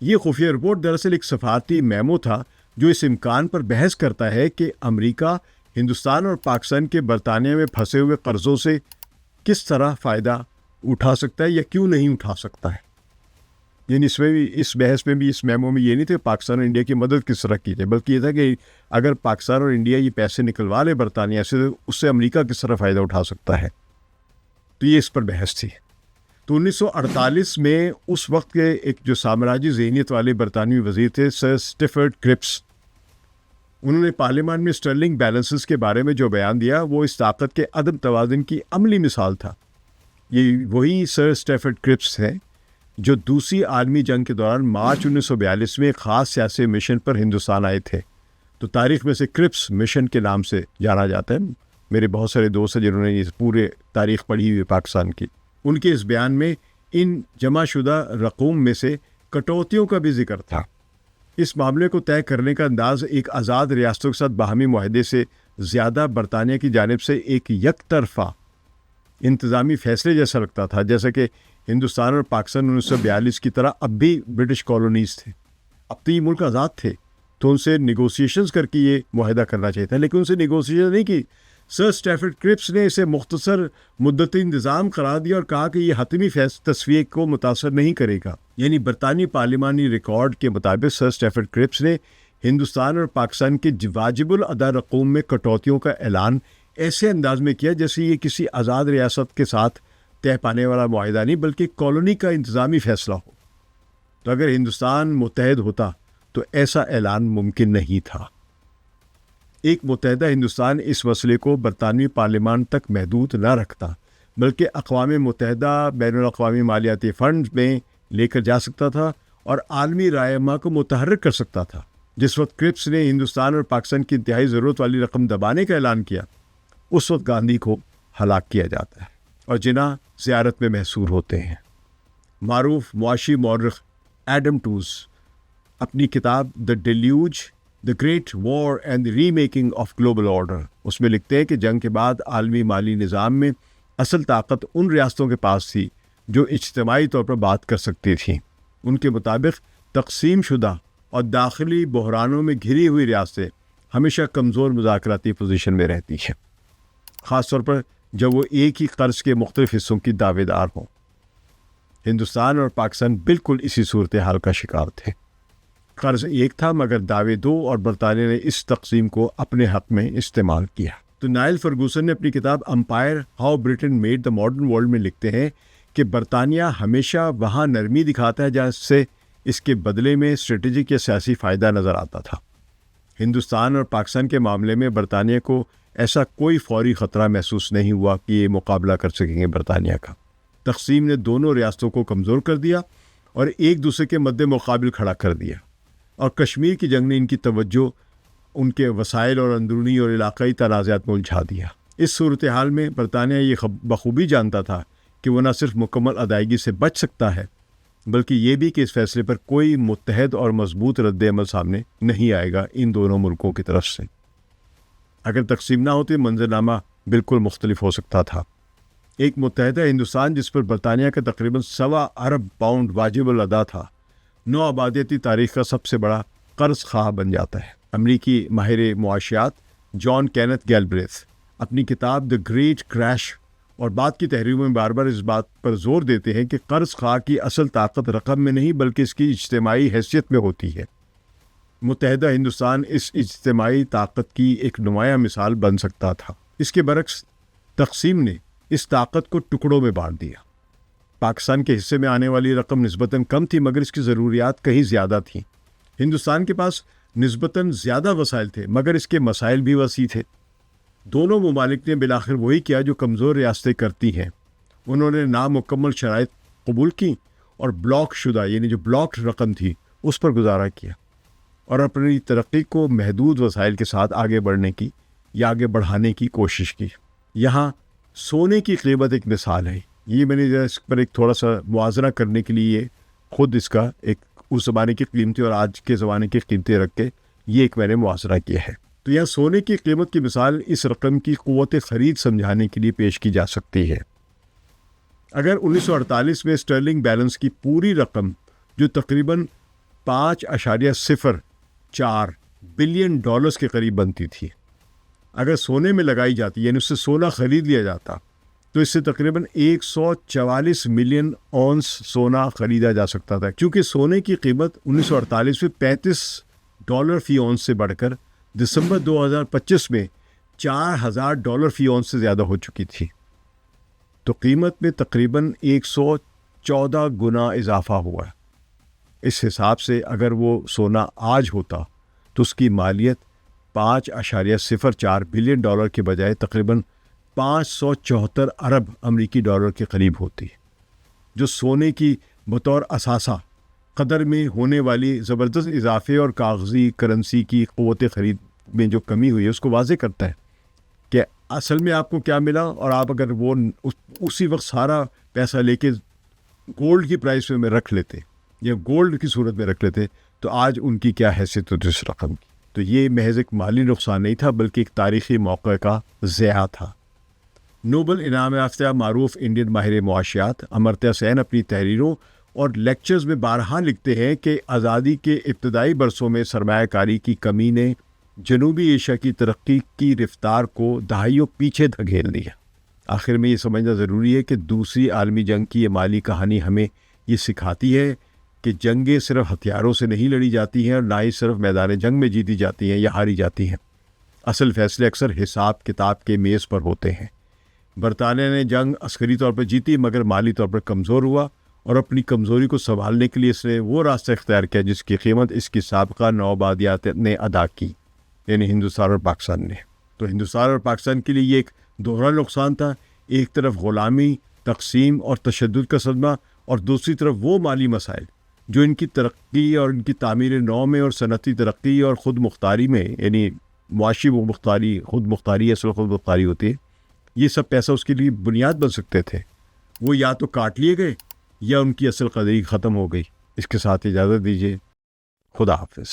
یہ خفیہ رپورٹ دراصل ایک سفارتی میمو تھا جو اس امکان پر بحث کرتا ہے کہ امریکہ ہندوستان اور پاکستان کے برطانیہ میں پھنسے ہوئے قرضوں سے کس طرح فائدہ اٹھا سکتا ہے یا کیوں نہیں اٹھا سکتا ہے۔ یعنی اس بحث میں بھی، اس میمو میں یہ نہیں تھا کہ پاکستان اور انڈیا کی مدد کس طرح کی جائے، بلکہ یہ تھا کہ اگر پاکستان اور انڈیا یہ پیسے نکلوا لے برطانیہ سے تو اس سے امریکہ کس طرح فائدہ اٹھا سکتا ہے۔ تو یہ اس پر بحث تھی۔ تو 1948 میں اس وقت کے ایک جو سامراجی ذہنیت والے برطانوی وزیر تھے سر اسٹیفرڈ کرپس، انہوں نے پارلیمان میں اسٹرلنگ بیلنسز کے بارے میں جو بیان دیا وہ اس طاقت کے عدم توازن کی عملی مثال تھا۔ یہ وہی سر اسٹیفرڈ کرپس ہیں جو دوسری عالمی جنگ کے دوران مارچ 1942 میں ایک خاص سیاسی مشن پر ہندوستان آئے تھے۔ تو تاریخ میں سے کرپس مشن کے نام سے جانا جاتا ہے۔ میرے بہت سارے دوست ہیں جنہوں نے یہ پورے تاریخ پڑھی ہوئی ہے پاکستان کی، ان کے اس بیان میں ان جمع شدہ رقوم میں سے کٹوتیوں کا بھی ذکر تھا۔ اس معاملے کو طے کرنے کا انداز ایک آزاد ریاستوں کے ساتھ باہمی معاہدے سے زیادہ برطانیہ کی جانب سے ایک یک طرفہ انتظامی فیصلے جیسا لگتا تھا، جیسا کہ ہندوستان اور پاکستان 1942 کی طرح اب بھی برٹش کالونیز تھے۔ اب تو یہ ملک آزاد تھے تو ان سے نیگوسیشنز کر کے یہ معاہدہ کرنا چاہیے تھا، لیکن ان سے نیگوسیشن نہیں کی۔ سر اسٹیفرڈ کرپس نے اسے مختصر مدتی انتظام قرار دیا اور کہا کہ یہ حتمی تصفیے کو متاثر نہیں کرے گا۔ یعنی برطانوی پارلیمانی ریکارڈ کے مطابق سر اسٹیفرڈ کرپس نے ہندوستان اور پاکستان کے واجب الادا رقوم میں کٹوتیوں کا اعلان ایسے انداز میں کیا جیسے یہ کسی آزاد ریاست کے ساتھ طے پانے والا معاہدہ نہیں بلکہ کالونی کا انتظامی فیصلہ ہو۔ تو اگر ہندوستان متحد ہوتا تو ایسا اعلان ممکن نہیں تھا۔ ایک متحدہ ہندوستان اس مسئلے کو برطانوی پارلیمان تک محدود نہ رکھتا بلکہ اقوام متحدہ بین الاقوامی مالیاتی فنڈ میں لے کر جا سکتا تھا اور عالمی رائے کو متحرک کر سکتا تھا۔ جس وقت کرپس نے ہندوستان اور پاکستان کی انتہائی ضرورت والی رقم دبانے کا اعلان کیا، اس وقت گاندھی کو ہلاک کیا جاتا ہے اور جناح زیارت میں محصور ہوتے ہیں۔ معروف معاشی مورخ ایڈم ٹوز اپنی کتاب the deluge, the great war and the remaking of global order, اس میں لکھتے ہیں کہ جنگ کے بعد عالمی مالی نظام میں اصل طاقت ان ریاستوں کے پاس تھی جو اجتماعی طور پر بات کر سکتی تھیں۔ ان کے مطابق تقسیم شدہ اور داخلی بحرانوں میں گھری ہوئی ریاستیں ہمیشہ کمزور مذاکراتی پوزیشن میں رہتی ہیں، خاص طور پر جب وہ ایک ہی قرض کے مختلف حصوں کی دعوے دار ہوں۔ ہندوستان اور پاکستان بالکل اسی صورتحال کا شکار تھے۔ قرض ایک تھا مگر دعوے دو، اور برطانیہ نے اس تقسیم کو اپنے حق میں استعمال کیا۔ تو نائل فرگوسن نے اپنی کتاب empire how Britain made the modern world میں لکھتے ہیں کہ برطانیہ ہمیشہ وہاں نرمی دکھاتا ہے جہاں سے اس کے بدلے میں اسٹریٹجک یا سیاسی فائدہ نظر آتا تھا۔ ہندوستان اور پاکستان کے معاملے میں برطانیہ کو ایسا کوئی فوری خطرہ محسوس نہیں ہوا کہ یہ مقابلہ کر سکیں گے برطانیہ کا۔ تقسیم نے دونوں ریاستوں کو کمزور کر دیا اور ایک دوسرے کے مد مقابل کھڑا کر دیا، اور کشمیر کی جنگ نے ان کی توجہ ان کے وسائل اور اندرونی اور علاقائی تنازعات میں الجھا دیا۔ اس صورتحال میں برطانیہ یہ بخوبی جانتا تھا کہ وہ نہ صرف مکمل ادائیگی سے بچ سکتا ہے بلکہ یہ بھی کہ اس فیصلے پر کوئی متحد اور مضبوط رد عمل سامنے نہیں آئے گا ان دونوں ملکوں کی طرف سے۔ اگر تقسیم نہ ہوتی منظرنامہ بالکل مختلف ہو سکتا تھا۔ ایک متحدہ ہندوستان جس پر برطانیہ کا تقریباً 1.25 ارب پاؤنڈ واجب الادا تھا، نو آبادیاتی تاریخ کا سب سے بڑا قرض خواہ بن جاتا ہے۔ امریکی ماہر معاشیات جان کینتھ گیلبریتھ اپنی کتاب دی گریٹ کریش اور بعد کی تحریروں میں بار بار اس بات پر زور دیتے ہیں کہ قرض خواہ کی اصل طاقت رقم میں نہیں بلکہ اس کی اجتماعی حیثیت میں ہوتی ہے۔ متحدہ ہندوستان اس اجتماعی طاقت کی ایک نمایاں مثال بن سکتا تھا۔ اس کے برعکس تقسیم نے اس طاقت کو ٹکڑوں میں بانٹ دیا۔ پاکستان کے حصے میں آنے والی رقم نسبتاً کم تھی مگر اس کی ضروریات کہیں زیادہ تھیں۔ ہندوستان کے پاس نسبتاً زیادہ وسائل تھے مگر اس کے مسائل بھی وسیع تھے۔ دونوں ممالک نے بالآخر وہی کیا جو کمزور ریاستیں کرتی ہیں، انہوں نے نامکمل شرائط قبول کی اور بلاک شدہ یعنی جو بلاکڈ رقم تھی اس پر گزارا کیا اور اپنی ترقی کو محدود وسائل کے ساتھ آگے بڑھانے کی کوشش کی۔ یہاں سونے کی قیمت ایک مثال ہے۔ یہ میں نے اس پر ایک تھوڑا سا موازنہ کرنے کے لیے خود اس کا ایک اس زمانے کی قیمتیں اور آج کے زمانے کی قیمتیں رکھ کے یہ ایک میں نے موازنہ کیا ہے۔ تو یہاں سونے کی قیمت کی مثال اس رقم کی قوت خرید سمجھانے کے لیے پیش کی جا سکتی ہے۔ اگر 1948 میں اسٹرلنگ بیلنس کی پوری رقم جو تقریباً 5.04 بلین ڈالرز کے قریب بنتی تھی، اگر سونے میں لگائی جاتی یعنی اس سے سونا خرید لیا جاتا تو اس سے تقریباً 144 ملین اونس سونا خریدا جا سکتا تھا، کیونکہ سونے کی قیمت 1948 میں $35 فی اونس سے بڑھ کر دسمبر 2025 میں $4,000 فی اونس سے زیادہ ہو چکی تھی۔ تو قیمت میں تقریباً 114 گنا اضافہ ہوا۔ اس حساب سے اگر وہ سونا آج ہوتا تو اس کی مالیت 5.04 بلین ڈالر کے بجائے تقریباً 574 ارب امریکی ڈالر کے قریب ہوتی، جو سونے کی بطور اثاثہ قدر میں ہونے والی زبردست اضافے اور کاغذی کرنسی کی قوت خرید میں جو کمی ہوئی ہے اس کو واضح کرتا ہے کہ اصل میں آپ کو کیا ملا، اور آپ اگر وہ اسی وقت سارا پیسہ لے کے گولڈ کی پرائس میں رکھ لیتے یا گولڈ کی صورت میں رکھ لیتے تو آج ان کی کیا حیثیت ہوتی اس رقم کی۔ تو یہ محض ایک مالی نقصان نہیں تھا بلکہ ایک تاریخی موقع کا ضیاع تھا۔ نوبل انعام یافتہ معروف انڈین ماہر معاشیات امرتیہ سین اپنی تحریروں اور لیکچرز میں بارہا لکھتے ہیں کہ آزادی کے ابتدائی برسوں میں سرمایہ کاری کی کمی نے جنوبی ایشیا کی ترقی کی رفتار کو دہائیوں پیچھے دھکیل دیا۔ آخر میں یہ سمجھنا ضروری ہے کہ دوسری عالمی جنگ کی یہ مالی کہانی ہمیں یہ سکھاتی ہے کہ جنگیں صرف ہتھیاروں سے نہیں لڑی جاتی ہیں اور نہ ہی صرف میدان جنگ میں جیتی جاتی ہیں یا ہاری جاتی ہیں۔ اصل فیصلے اکثر حساب کتاب کے میز پر ہوتے ہیں۔ برطانیہ نے جنگ عسکری طور پر جیتی مگر مالی طور پر کمزور ہوا، اور اپنی کمزوری کو سنبھالنے کے لیے اس نے وہ راستہ اختیار کیا جس کی قیمت اس کی سابقہ نوآبادیات نے ادا کی، یعنی ہندوستان اور پاکستان نے۔ تو ہندوستان اور پاکستان کے لیے یہ ایک دوہرا نقصان تھا، ایک طرف غلامی، تقسیم اور تشدد کا صدمہ، اور دوسری طرف وہ مالی مسائل جو ان کی ترقی اور ان کی تعمیر نو میں اور صنعتی ترقی اور خود مختاری میں، یعنی معاشی خود مختاری اصل خود مختاری ہوتی ہے، یہ سب پیسہ اس کے لیے بنیاد بن سکتے تھے، وہ یا تو کاٹ لیے گئے یا ان کی اصل قدری ختم ہو گئی۔ اس کے ساتھ اجازت دیجیے، خدا حافظ۔